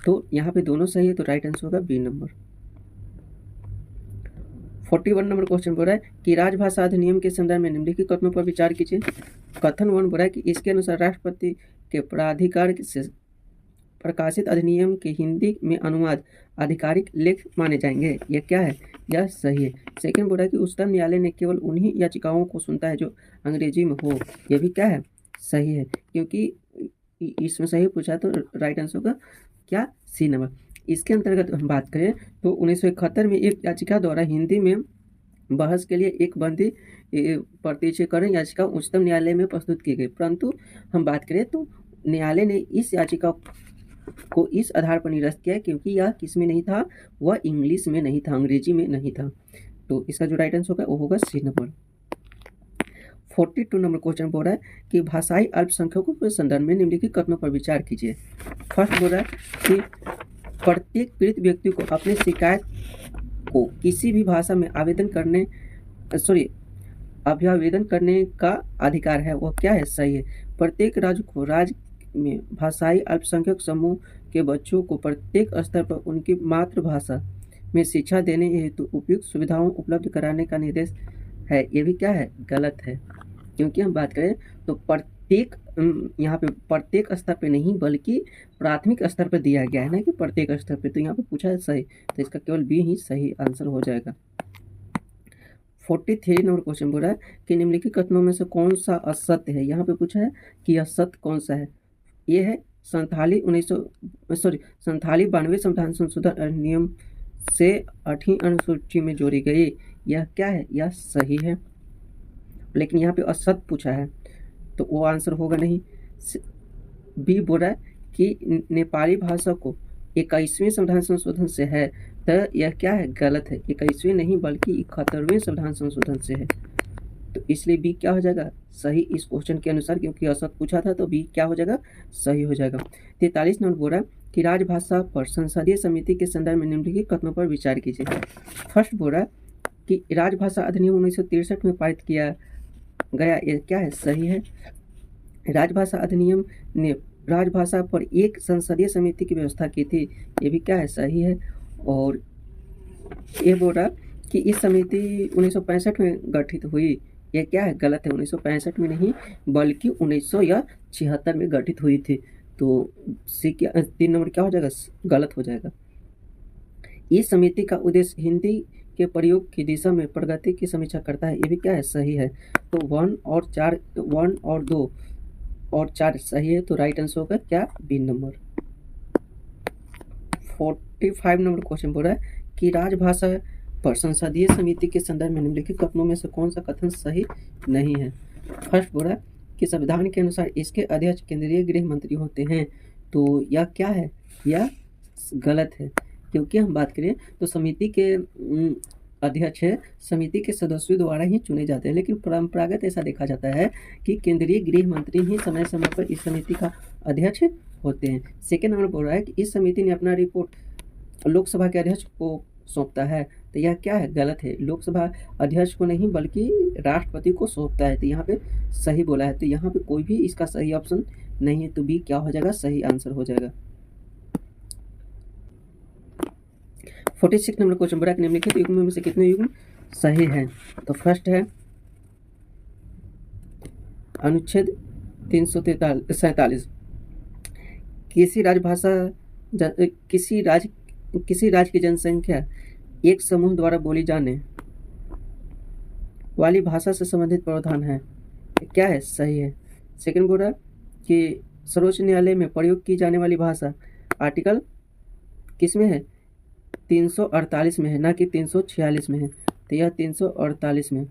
तो यहाँ पे दोनों सही है, तो राइट आंसर होगा बी नंबर। 41 नंबर क्वेश्चन बोल रहा है कि राजभाषा अधिनियम के संदर्भ में निम्नलिखित कथनों पर विचार कीजिए। कथन 1 बोल रहा है कि इसके अनुसार राष्ट्रपति के प्राधिकार से प्रकाशित अधिनियम के हिंदी में अनुवाद आधिकारिक लेख माने जाएंगे, यह क्या है, यह सही है। सेकंड बोल रहा है कि उच्चतम न्यायालय ने केवल उन्हीं याचिकाओं को सुनता है जो अंग्रेजी में हो, यह भी क्या है, सही है, क्योंकि इसमें सही पूछा तो राइट आंसर होगा क्या, सी नंबर। इसके अंतर्गत हम बात करें तो 1971 में एक याचिका द्वारा हिंदी में बहस के लिए एक बंदी प्रत्यक्षीकरण याचिका उच्चतम न्यायालय में प्रस्तुत की गई, परंतु हम बात करें तो न्यायालय ने इस याचिका को इस आधार पर निरस्त किया क्योंकि यह किस में नहीं था, वह इंग्लिश में नहीं था, अंग्रेजी में नहीं था। तो इसका जो राइट आंसर होगा वो होगा सी नंबर। 42 नंबर क्वेश्चन बोल रहा है कि भाषाई अल्पसंख्यकों के संदर्भ में निम्नलिखित कथनों पर विचार कीजिए। फर्स्ट बोल रहा है कि प्रत्येक पीड़ित व्यक्ति को अपने शिकायत को किसी भी भाषा में अभ्यावेदन करने का अधिकार है, वह क्या है, सही है। प्रत्येक राज्य को राज्य में भाषाई अल्पसंख्यक समूह के बच्चों को प्रत्येक स्तर पर उनकी मातृभाषा में शिक्षा देने हेतु उपयुक्त सुविधाओं उपलब्ध कराने का निर्देश है, ये भी क्या है, गलत है, क्योंकि हम बात करें तो यहाँ पे प्रत्येक स्तर पे नहीं बल्कि प्राथमिक स्तर पर दिया गया है ना कि प्रत्येक स्तर पे, तो यहाँ पे पूछा है सही, तो इसका केवल बी ही सही आंसर हो जाएगा। 43 नंबर क्वेश्चन बोल रहा है कि निम्नलिखित कथनों में से कौन सा असत्य है। यहाँ पे पूछा है कि असत्य कौन सा है, ये है संथाली 92 संविधान संशोधन अधिनियम से 8वीं अनुसूची में जोड़ी गई, यह क्या है, यह सही है, लेकिन यहाँ पे असत्य पूछा है तो वो आंसर होगा नहीं। बी बोल रहा है कि नेपाली भाषा को 21वें संविधान संशोधन से है, तो यह क्या है, गलत है, 21वें नहीं बल्कि 71वें संविधान संशोधन से है, तो इसलिए बी क्या हो जाएगा, सही इस क्वेश्चन के अनुसार, क्योंकि असत्य पूछा था तो बी क्या हो जाएगा, सही हो जाएगा। 43 नंबर बोल रहा है कि राजभाषा पर संसदीय समिति के संदर्भ में निम्नलिखित कथनों पर विचार कीजिए। फर्स्ट बोल रहा है कि राजभाषा अधिनियम 1963 में पारित किया गया, ये क्या है, सही है। राजभाषा अधिनियम ने राजभाषा पर एक संसदीय समिति की व्यवस्था की थी, ये भी क्या है, सही है। और ये बोल रहा कि इस समिति 1965 में गठित हुई, ये क्या है, गलत है, 1965 में नहीं बल्कि 1976 में गठित हुई थी, तो सी क्या 3 नंबर क्या हो जाएगा, गलत हो जाएगा। इस समिति का उद्देश्य हिंदी के प्रयोग की दिशा में प्रगति की समीक्षा करता है, ये भी क्या है, सही है। तो 1 और 2 और 4 सही है, तो राइट आंसर होगा क्या, बी नंबर। 45 नंबर क्वेश्चन बोल रहा है कि राजभाषा पर संसदीय समिति के संदर्भ में निम्नलिखित कथनों में से कौन सा कथन सही नहीं है। फर्स्ट बोल रहा है कि संविधान के अनुसार इसके अध्यक्ष केंद्रीय गृह मंत्री होते हैं, तो यह क्या है, या गलत है। क्योंकि हम बात करें तो समिति के अध्यक्ष समिति के सदस्यों द्वारा ही चुने जाते हैं, लेकिन परंपरागत ऐसा देखा जाता है कि केंद्रीय गृह मंत्री ही समय समय पर इस समिति का अध्यक्ष होते हैं। सेकेंड नंबर बोल रहा है कि इस समिति ने अपना रिपोर्ट लोकसभा के अध्यक्ष को सौंपता है, तो यह क्या है? गलत है। लोकसभा अध्यक्ष को नहीं बल्कि राष्ट्रपति को सौंपता है, तो यहाँ पे सही बोला है। तो यहाँ पे कोई भी इसका सही ऑप्शन नहीं है, तो बी क्या हो जाएगा? सही आंसर हो जाएगा। 46 नंबर क्वेश्चन, बड़ा निम्नलिखित युग्म में से कितने युग्म सही है? तो फर्स्ट है अनुच्छेद 347। किसी राज्य की जनसंख्या एक समूह द्वारा बोली जाने वाली भाषा से संबंधित प्रावधान है, क्या है? सही है। सेकंड बोल रहा कि सर्वोच्च न्यायालय में प्रयोग की जाने वाली भाषा आर्टिकल किस में है? 348 में है, ना कि 346 में है, तो यह 348 में।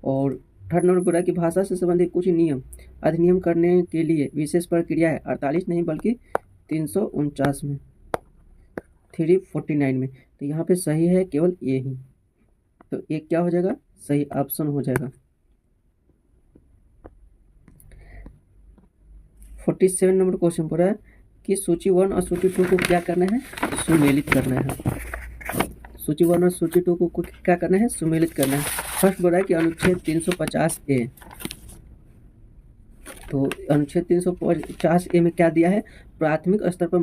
और थर्ड नंबर बोला कि भाषा से संबंधित कुछ नियम अधिनियम करने के लिए विशेष प्रक्रिया है, 48 नहीं बल्कि 349 में, 349 में। तो यहाँ पे सही है केवल ए ही, तो एक क्या हो जाएगा? सही ऑप्शन हो जाएगा। 47 नंबर क्वेश्चन पर है कि सूची 1 और सूची 2 को क्या करना है? सुमेलित करना है। सूची 1 और सूची 2 को क्या करना है? सुमेलित करना है। फर्स्ट बोला है कि अनुच्छेद 350A, तो अनुच्छेद 350A में क्या दिया है? प्राथमिक स्तर पर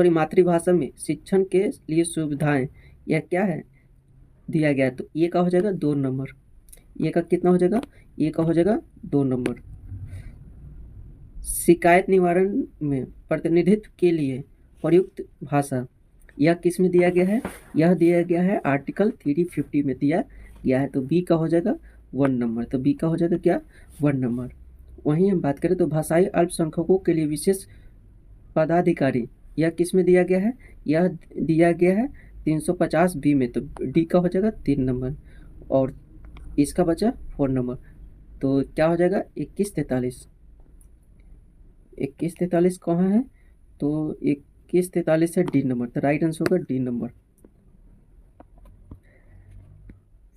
मातृभाषा में शिक्षण के लिए सुविधाएं, यह क्या है? दिया गया है, तो ये का हो जाएगा 2 नंबर। ये का कितना हो जाएगा? ये का हो जाएगा 2 नंबर। शिकायत निवारण में प्रतिनिधित्व के लिए प्रयुक्त भाषा, यह किस में दिया गया है? यह दिया गया है आर्टिकल 350 में दिया गया है, तो बी का हो जाएगा 1 नंबर। तो बी का हो जाएगा क्या? 1 नंबर। वहीं हम बात करें तो भाषाई अल्पसंख्यकों के लिए विशेष पदाधिकारी, यह किस में दिया गया है? यह दिया गया है 350B में, तो डी का हो जाएगा 3 नंबर और इसका बचा 4 नंबर। तो क्या हो जाएगा? 2143। 2143 कहाँ है? तो 2143 है डी नंबर, तो राइट आंसर होगा डी नंबर।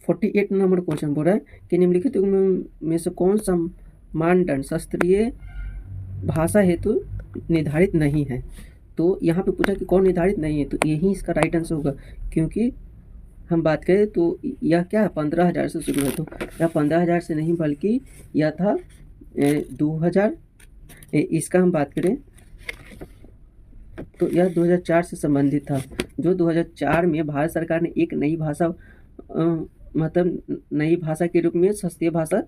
48 नंबर क्वेश्चन बोल रहा है कि निम्नलिखित में से कौन सा मानदंड शास्त्रीय भाषा हेतु निर्धारित नहीं है? तो यहाँ पे पूछा कि कौन निर्धारित नहीं है, तो यही इसका राइट आंसर होगा। क्योंकि हम बात करें तो यह क्या है? 15,000 से शुरू है, तो यह 15,000 से नहीं बल्कि यह था 2000। इसका हम बात करें तो यह 2004 से संबंधित था, जो 2004 में भारत सरकार ने एक नई भाषा मतलब नई भाषा के रूप में शास्त्रीय भाषा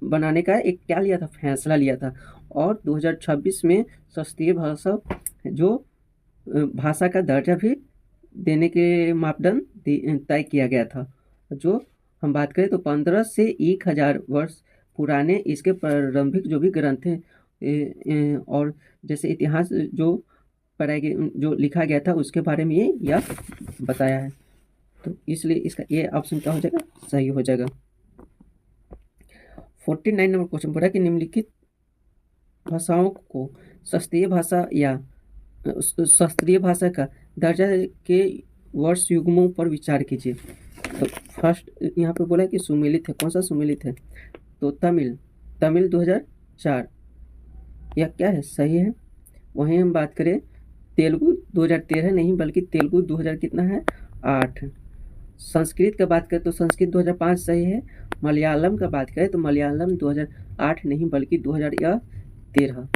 बनाने का एक क्या लिया था? फैसला लिया था। और 2026 में शास्त्रीय भाषा जो भाषा का दर्जा भी देने के मापदंड तय किया गया था। जो हम बात करें तो 15 से 1000 वर्ष पुराने इसके प्रारंभिक जो भी ग्रंथ हैं और जैसे इतिहास जो पढ़ाई जो लिखा गया था उसके बारे में ये यह बताया है, तो इसलिए इसका ये ऑप्शन क्या हो जाएगा? सही हो जाएगा। 49 नंबर क्वेश्चन पढ़ा कि निम्नलिखित भाषाओं को शास्त्रीय भाषा या शास्त्रीय भाषा का दर्जा के वर्ष युग्मों पर विचार कीजिए। तो फर्स्ट यहाँ पे बोला कि सुमेलित है। कौन सा सुमेलित है? तो तमिल 2004, यह क्या है? सही है। वहीं हम बात करें तेलुगु 2013 नहीं बल्कि तेलुगु 2000 कितना है? 8। संस्कृत का बात करें तो संस्कृत 2005 सही है। मलयालम का बात करें तो मलयालम 2008 नहीं बल्कि 2013।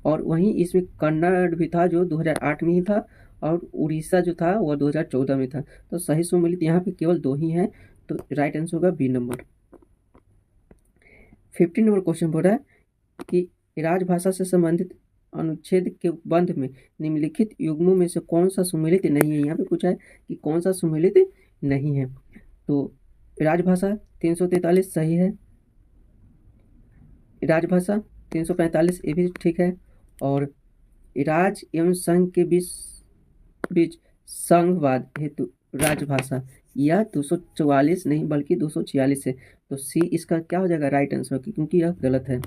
और वहीं इसमें कन्नड़ भी था जो 2008 में ही था, और उड़ीसा जो था वह 2014 में था। तो सही सुमेलित यहाँ पे केवल 2 ही हैं, तो राइट आंसर होगा बी नंबर। 50 नंबर क्वेश्चन बोल रहा है कि राजभाषा से संबंधित अनुच्छेद के बंध में निम्नलिखित युग्मों में से कौन सा सुमेलित नहीं है? यहाँ पे पूछा है कि कौन सा सुमेलित नहीं है। तो राजभाषा 343 सही है। राजभाषा 345 ये भी ठीक है। और राज्य एवं संघ के बीच संघवाद हेतु राजभाषा यह 244 नहीं बल्कि 246 है। तो सी इसका क्या हो जाएगा? राइट आंसर, क्योंकि यह गलत है।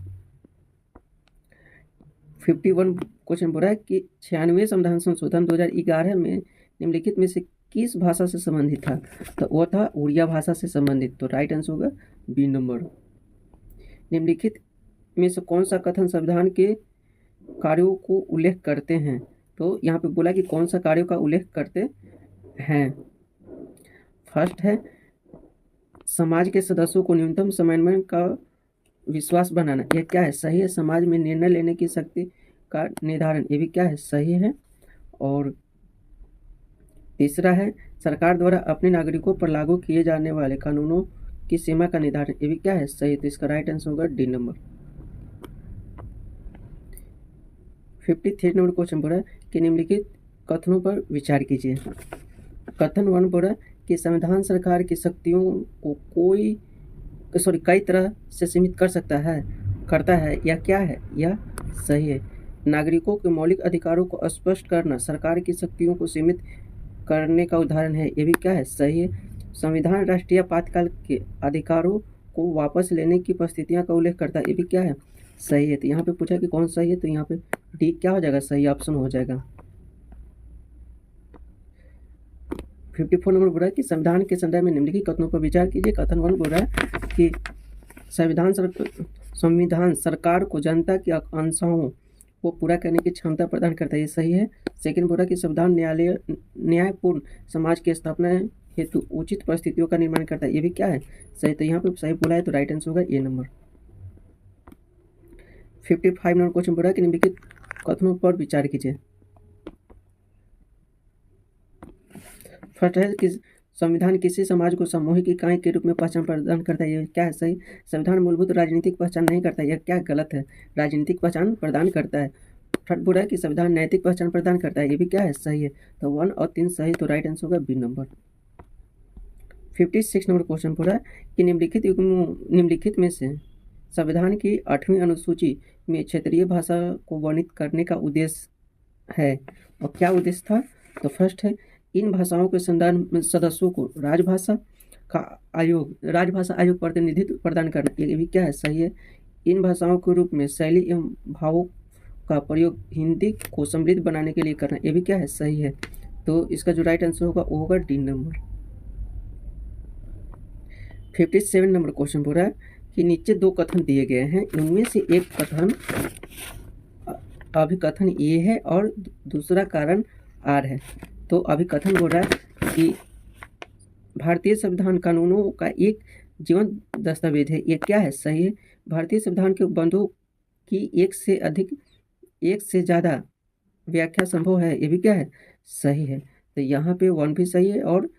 51 क्वेश्चन बोल रहा है कि 96वें संविधान संशोधन 2011 में निम्नलिखित में से किस भाषा से संबंधित था? तो वो था उड़िया भाषा से संबंधित। तो राइट आंसर होगा बी नंबर। निम्नलिखित में से कौन सा कथन संविधान के कार्यों को उल्लेख करते हैं? तो यहाँ पे बोला कि कौन सा कार्यों का उल्लेख करते हैं। फर्स्ट है समाज के सदस्यों को न्यूनतम समन्वय का विश्वास बनाना, यह क्या है? सही है। समाज में निर्णय लेने की शक्ति का निर्धारण, ये भी क्या है? सही है। और तीसरा है सरकार द्वारा अपने नागरिकों पर लागू किए जाने वाले कानूनों की सीमा का निर्धारण, ये भी क्या है? सही। तो इसका राइट आंसर होगा डी नंबर। 53 नंबर क्वेश्चन बोला कि निम्नलिखित कथनों पर विचार कीजिए। कथन 1 बोला कि संविधान सरकार की शक्तियों को कई तरह से सीमित करता है या क्या है? या सही है। नागरिकों के मौलिक अधिकारों को स्पष्ट करना सरकार की शक्तियों को सीमित करने का उदाहरण है, ये भी क्या है? सही है। संविधान राष्ट्रीय आपातकाल के अधिकारों को वापस लेने की परिस्थितियों का उल्लेख करता है, ये भी क्या है? सही है। तो यहाँ पे पूछा कि कौन सही है, तो यहाँ पे डी क्या हो जाएगा? सही ऑप्शन हो जाएगा। 54 नंबर बोल रहा है कि संविधान के संदर्भ में निम्नलिखित कथनों पर विचार कीजिए। कथन 1 बोल रहा है कि संविधान सरकार को जनता की आकांक्षाओं को पूरा करने की क्षमता प्रदान करता है, ये सही है। सेकंड बोल रहा है कि संविधान न्यायपूर्ण समाज की स्थापना हेतु उचित परिस्थितियों का निर्माण करता है, ये भी क्या है? सही। तो यहाँ पे सही बोला है, तो राइट आंसर होगा ए नंबर। 55 नंबर क्वेश्चन बोल रहा है कि निम्नलिखित कथनों पर विचार कीजिए। फर्स्ट है कि संविधान किसी समाज को सामूहिक इकाई के रूप में पहचान प्रदान करता है, ये क्या है? सही। संविधान मूलभूत राजनीतिक पहचान नहीं करता, यह क्या? गलत है। राजनीतिक पहचान प्रदान करता है। थर्ड बोला है कि संविधान नैतिक पहचान प्रदान करता है, ये भी क्या है? सही है। तो 1 और 3 सही, तो राइट आंसर होगा बी नंबर। 56 नंबर क्वेश्चन बोला है कि निम्नलिखित में से संविधान की 8वीं अनुसूची में क्षेत्रीय भाषा को वर्णित करने का उद्देश्य है, और क्या उद्देश्य था? तो फर्स्ट है इन भाषाओं के संदर्भ में सदस्यों को राजभाषा आयोग प्रतिनिधित्व प्रदान करना, ये भी क्या है? सही है। इन भाषाओं के रूप में शैली एवं भावों का प्रयोग हिंदी को समृद्ध बनाने के लिए करना, ये भी क्या है? सही है। तो इसका जो राइट आंसर होगा वो होगा डी नंबर। 57 नंबर क्वेश्चन बोल रहा है कि नीचे 2 कथन दिए गए हैं, इनमें से एक कथन अभिकथन ए है और दूसरा कारण आर है। तो अभिकथन बोल रहा है कि भारतीय संविधान कानूनों का एक जीवंत दस्तावेज है, ये क्या है? सही है। भारतीय संविधान के उपबंधों की एक से ज़्यादा व्याख्या संभव है, ये भी क्या है? सही है। तो यहाँ पे 1 भी सही है और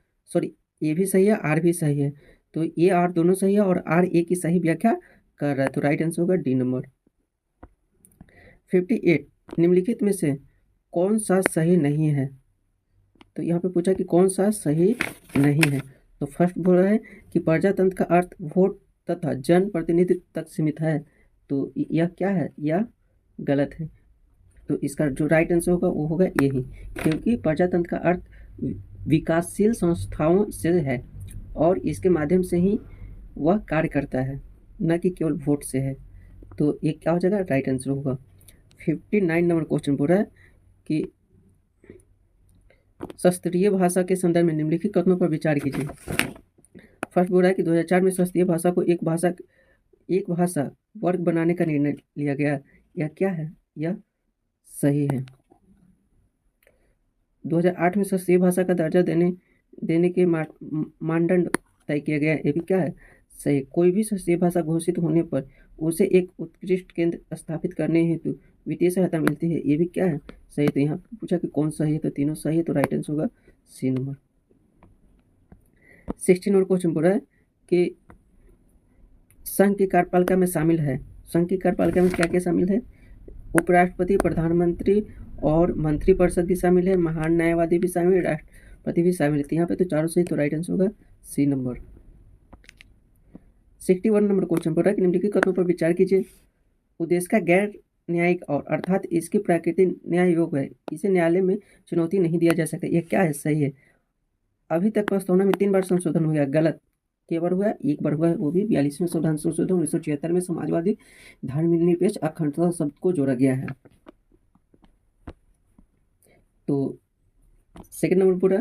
ए भी सही है, आर भी सही है। तो ए आर दोनों सही है और आर ए की सही व्याख्या कर रहा है, तो राइट आंसर होगा डी नंबर। 58 निम्नलिखित में से कौन सा सही नहीं है? तो यहाँ पे पूछा कि कौन सा सही नहीं है। तो फर्स्ट बोल रहा है कि प्रजातंत्र का अर्थ वोट तथा जन प्रतिनिधित्व तक सीमित है, तो यह क्या है? यह गलत है। तो इसका जो राइट आंसर होगा वो होगा यही, क्योंकि प्रजातंत्र का अर्थ विकासशील संस्थाओं से है और इसके माध्यम से ही वह कार्य करता है, न कि केवल वोट से है। तो ये क्या हो जाएगा? राइट आंसर होगा। 59 नंबर क्वेश्चन बोल रहा है कि शास्त्रीय भाषा के संदर्भ में निम्नलिखित कथनों पर विचार कीजिए। फर्स्ट बोल रहा है कि 2004 में शास्त्रीय भाषा को एक भाषा वर्ग बनाने का निर्णय लिया गया, यह क्या है? यह सही है। 2008 में शास्त्रीय भाषा का दर्जा देने के मानदंड तय किया गया, ये भी क्या है? सही। कोई भी शास्त्रीय भाषा घोषित होने पर उसे एक उत्कृष्ट केंद्र स्थापित करने हेतु वित्तीय सहायता मिलती है, ये भी क्या है? सही। तो यहाँ पूछा कि कौन सही है, तो तीनों सही है, तो राइट आंसर होगा सी नंबर। 16 नंबर क्वेश्चन बोल रहा है कि संघ की कार्यपालिका में शामिल है, संघ की कार्यपालिका में क्या क्या शामिल है? उपराष्ट्रपति, प्रधानमंत्री और मंत्रिपरिषद भी शामिल है, महान न्यायवादी भी शामिल है, राष्ट्रपति भी शामिल है। यहाँ पे तो चारों सही, तो राइट आंसर होगा सी नंबर। 61 नंबर क्वेश्चन बोल रहा है कि निम्नलिखित कथनों पर विचार कीजिए। उद्देश्य का गैर न्यायिक और अर्थात इसकी प्रकृति न्याय योग है, इसे न्यायालय में चुनौती नहीं दिया जा सकता, यह क्या है? सही है। अभी तक प्रस्तावना में 3 बार संशोधन हो गया, गलत। कई बार हुआ, एक बार हुआ है, वो भी 42वें संविधान संशोधन 1976 में समाजवादी धर्मनिरपेक्ष अखंडता शब्द को जोड़ा गया है। तो सेकंड नंबर पूरा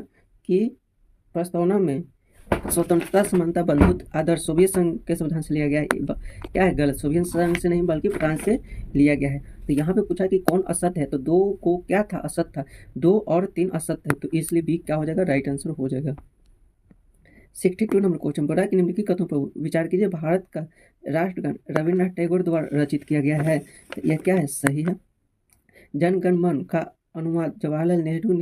कि प्रस्तावना में स्वतंत्रता, समानता, बंधुत्व आदर्श सोवियत संघ के संविधान से लिया गया है। क्या है? गलत। सोवियत संघ से नहीं बल्कि फ्रांस से लिया गया है। तो यहाँ पे पूछा कि कौन असत्य है, तो 2 को क्या था? असत्य था। 2 और 3 असत्य है, तो इसलिए बी क्या हो जाएगा? राइट आंसर हो जाएगा। 62 नंबर क्वेश्चन पढ़ा कि निम्नलिखित कथनों पर विचार कीजिए। भारत का राष्ट्रगान रविन्द्रनाथ टैगोर द्वारा रचित किया गया है, तो यह क्या है? सही है। जन गण मन का अनुवाद जवाहरलाल नेहरू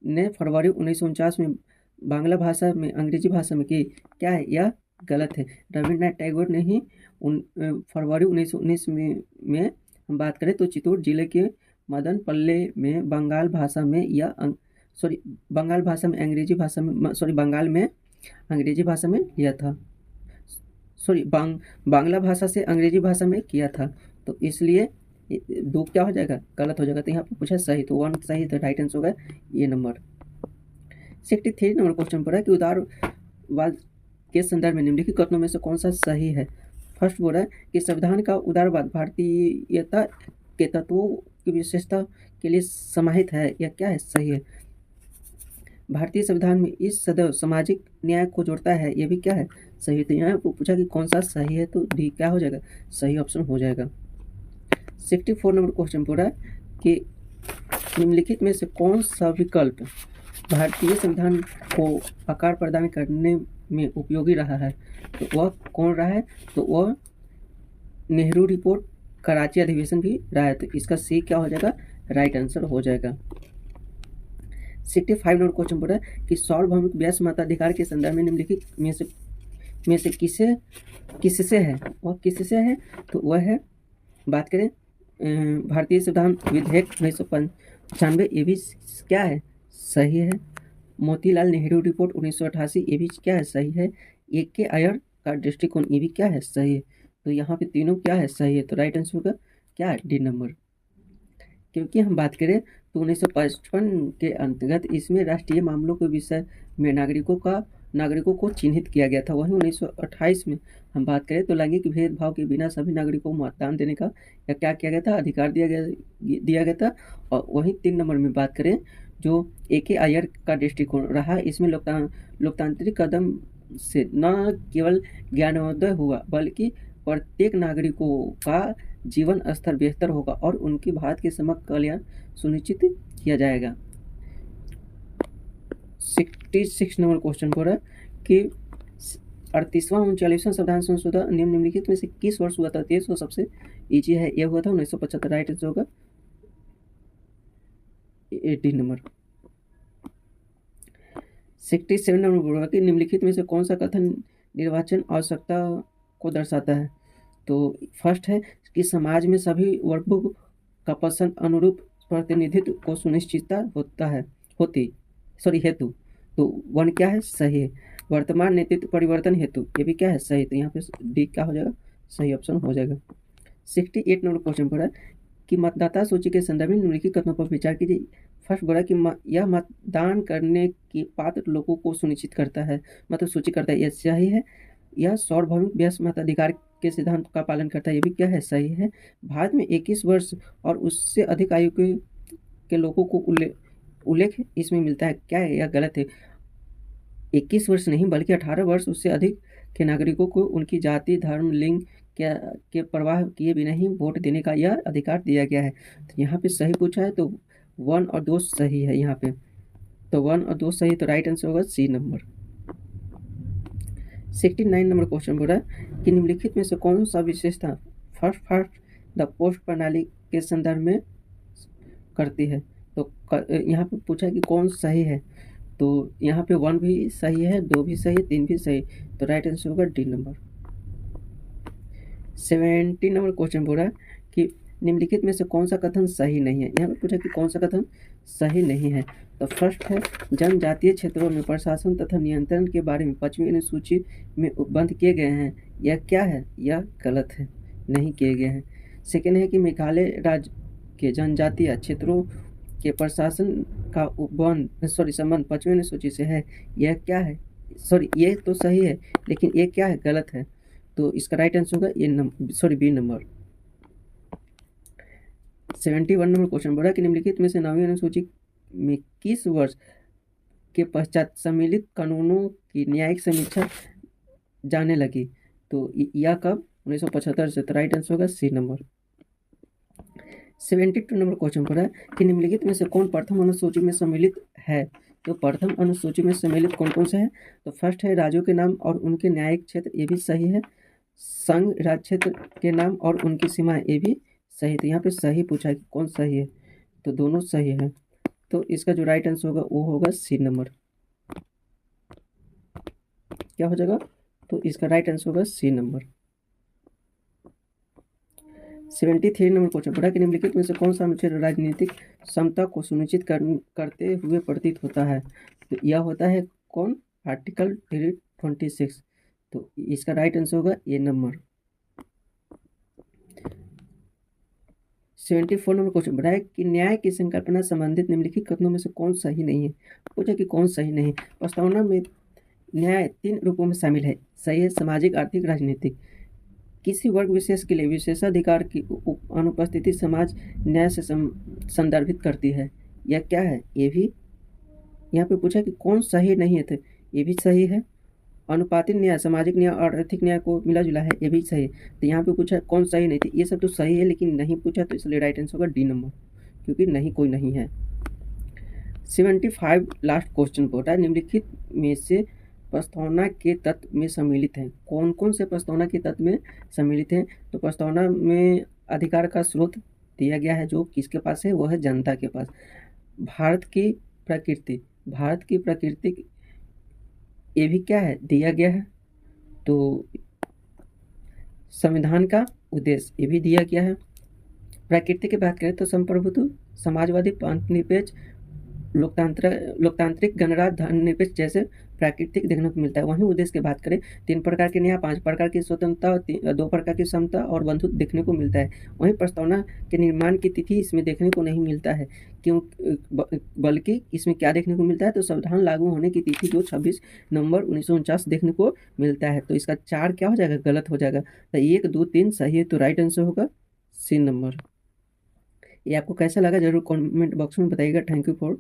ने फरवरी 1949 में बांग्ला भाषा में अंग्रेजी भाषा में की, क्या है? यह गलत है। रविन्द्रनाथ टैगोर ने ही फरवरी 1919 में हम बात करें तो चित्तौड़ जिले के मदनपल्ले में बंगाल भाषा में बंगाल में अंग्रेजी भाषा में लिया था। बांग्ला भाषा से अंग्रेजी भाषा में किया था, तो इसलिए 2 क्या हो जाएगा? गलत हो जाएगा। तो यहाँ पर पूछा सही, तो 1 सही, तो राइट आंसर होगा ये नंबर। 63 नंबर क्वेश्चन पर है कि उदारवाद के संदर्भ में निम्नलिखित कथनों में से कौन सा सही है? फर्स्ट बोल रहा है कि संविधान का उदारवाद भारतीयता के तत्वों की विशेषता के लिए समाहित है, या क्या है? सही है। भारतीय संविधान में इस सदैव सामाजिक न्याय को जोड़ता है, ये भी क्या है? सही। तो यहाँ पूछा कि कौन सा सही है, तो डी क्या हो जाएगा? सही ऑप्शन हो जाएगा। 64 नंबर क्वेश्चन पूरा है कि निम्नलिखित में से कौन सा विकल्प भारतीय संविधान को आकार प्रदान करने में उपयोगी रहा है, तो वह कौन रहा है? तो वह नेहरू रिपोर्ट, कराची अधिवेशन भी रहा है, तो इसका सी क्या हो जाएगा? राइट आंसर हो जाएगा। 65 नंबर क्वेश्चन पूरा है कि सार्वभौमिक व्यास मताधिकार के संदर्भ में निम्नलिखित में से किससे है? वह किससे है? तो वह है, बात करें भारतीय संविधान विधेयक 1995, ये भी क्या है? सही है। मोतीलाल नेहरू रिपोर्ट 1988, ये भी क्या है? सही है। AK अय्यर का दृष्टिकोण, ये भी क्या है? सही है। तो यहाँ पे तीनों क्या है? सही है। तो राइट आंसर होगा क्या है? D number. क्योंकि हम बात करें तो 1955 के अंतर्गत इसमें राष्ट्रीय मामलों के विषय में नागरिकों को चिन्हित किया गया था। वहीं 1928 में हम बात करें तो लैंगिक भेदभाव के बिना सभी नागरिकों को मतदान देने का या क्या किया गया था? अधिकार दिया गया था। और वहीं 3 नंबर में बात करें जो AK अय्यर का दृष्टिकोण रहा, इसमें लोकतांत्रिक कदम से न केवल ज्ञानोदय हुआ बल्कि प्रत्येक नागरिकों का जीवन स्तर बेहतर होगा और उनकी भारत के समग्र कल्याण सुनिश्चित किया जाएगा। 66 नंबर क्वेश्चन पर है कि 38वां 39वां संविधान संशोधन निम्नलिखित में से किस वर्ष हुआ था? तो ये सबसे इजी है, यह हुआ था 1975। राइट आंसर होगा 18 नंबर। 67 नंबर बोला कि निम्नलिखित में से कौन सा कथन निर्वाचन आवश्यकता को दर्शाता है? तो फर्स्ट है कि समाज में सभी वर्गों का पसंद अनुरूप प्रतिनिधित्व को सुनिश्चितता हेतु। तो 1 क्या है? सही है। वर्तमान नेतृत्व परिवर्तन हेतु, ये भी क्या है? सही। तो यहाँ पे डी क्या हो जाएगा? सही ऑप्शन हो जाएगा। 68 नंबर क्वेश्चन पर है कि मतदाता सूची के संदर्भ में निम्नलिखित कथनों पर विचार कीजिए। फर्स्ट बोला कि यह मतदान करने के पात्र लोगों को सुनिश्चित करता है, मतलब सूची करता है, यह सही है। यह सार्वभौमिक व्यस्त मताधिकार के सिद्धांत का पालन करता है, ये भी क्या है? सही है। भारत में 21 वर्ष और उससे अधिक आयु के लोगों को उल्लेख इसमें मिलता है, क्या है? यह गलत है। 21 वर्ष नहीं बल्कि 18 वर्ष उससे अधिक के नागरिकों को उनकी जाति, धर्म, लिंग के परवाह किए बिना ही वोट देने का यह अधिकार दिया गया है। तो यहाँ पे सही पूछा है, तो 1 और 2 सही है यहाँ पे। तो 1 और 2 सही, तो राइट आंसर होगा सी नंबर। 69 नंबर क्वेश्चन बोल रहा है कि निम्नलिखित में से कौन सा विशेषता फर्स्ट द पोस्ट प्रणाली के संदर्भ में करती है? तो यहाँ पे पूछा है कि कौन सही है, तो यहाँ पे 1 भी सही है, 2 भी सही है, 3 भी सही, तो राइट आंसर होगा डी नंबर। 70 नंबर क्वेश्चन बोल रहा है कि निम्नलिखित में से कौन सा कथन सही नहीं है? यहाँ पे पूछा कि कौन सा कथन सही नहीं है, तो फर्स्ट है जनजातीय क्षेत्रों में प्रशासन तथा नियंत्रण के बारे में 5वीं अनुसूची में उपबंध किए गए हैं, यह क्या है? यह गलत है, नहीं किए गए हैं। सेकेंड है कि मेघालय राज्य के जनजातीय क्षेत्रों के प्रशासन का संबंध 5वीं अनुसूची से है, यह क्या है? सॉरी ये तो सही है, लेकिन ये क्या है, गलत है। तो इसका राइट आंसर होगा बी नंबर। 71 नंबर क्वेश्चन बोला कि निम्नलिखित में से नवीं अनुसूची में किस वर्ष के पश्चात सम्मिलित कानूनों की न्यायिक समीक्षा जाने लगी। तो यह कब, 1975 से। तो राइट आंसर होगा सी नंबर। 72 नंबर क्वेश्चन पड़ा है कि निम्नलिखित में से कौन प्रथम अनुसूची में सम्मिलित है। तो प्रथम अनुसूची में सम्मिलित कौन कौन सा है। तो फर्स्ट है राज्यों के नाम और उनके न्यायिक क्षेत्र, ये भी सही है। संघ राज्य क्षेत्र के नाम और उनकी सीमाएं, ये भी सही। तो यहाँ पे सही पूछा है कि कौन सही है, तो दोनों सही है। तो इसका जो राइट आंसर होगा वो होगा सी नंबर। क्या हो जाएगा, तो इसका राइट आंसर होगा सी नंबर। 73 नंबर क्वेश्चन पढ़ा कि निम्नलिखित में से कौन सा अनुच्छेद राजनीतिक समता को सुनिश्चित करते हुए प्रतीत होता है। तो यह होता है कौन, आर्टिकल 326। तो इसका राइट आंसर होगा ए नंबर। 74 नंबर क्वेश्चन पढ़ा है कि न्याय की संकल्पना संबंधित निम्नलिखित कथनों में से कौन सही नहीं है। पूछा कि कौन सही नहीं। प्रस्तावना में न्याय 3 रूपों में शामिल है। सही है, सामाजिक, आर्थिक, राजनीतिक। किसी वर्ग विशेष के लिए विशेषाधिकार की अनुपस्थिति समाज न्याय से संदर्भित करती है। यह क्या है, ये भी यहाँ पे पूछा कि कौन सही नहीं है। तो ये भी सही है। अनुपातिक न्याय सामाजिक न्याय और आर्थिक न्याय को मिला जुला है, ये भी सही है। तो यहाँ पे पूछा कौन सही नहीं थी। ये सब तो सही है, लेकिन नहीं पूछा, तो इसलिए राइट आंसर होगा डी नंबर, क्योंकि नहीं कोई नहीं है। 75 लास्ट क्वेश्चन बोल रहा है निम्नलिखित में से प्रस्तावना के तत्व में सम्मिलित हैं। कौन कौन से प्रस्तावना के तत्व में सम्मिलित हैं। तो प्रस्तावना में अधिकार का स्रोत दिया गया है, जो किसके पास है, वह है जनता के पास। भारत की प्रकृति, भारत की प्रकृति, ये भी क्या है, दिया गया है। तो संविधान का उद्देश्य, ये भी दिया गया है। प्रकृति की बात करें तो संप्रभुत्व, समाजवादी, निरपेक्ष, लोकतांत्रिक, गणराज्य, धर्मनिरपेक्ष जैसे प्राकृतिक देखने को मिलता है। वहीं उद्देश्य की बात करें, 3 प्रकार के न्याय, 5 प्रकार की स्वतंत्रता, 2 प्रकार की समता और बंधुत्व देखने को मिलता है। वहीं प्रस्तावना के निर्माण की तिथि इसमें देखने को नहीं मिलता है, क्यों, बल्कि इसमें क्या देखने को मिलता है, तो संविधान लागू होने की तिथि जो 26 नवंबर 1949 देखने को मिलता है। तो इसका 4 क्या हो जाएगा, गलत हो जाएगा। तो 1, 2, 3 सही है, तो राइट आंसर होगा सी नंबर। ये आपको कैसा लगा जरूर कमेंट बॉक्स में बताइएगा। Thank you for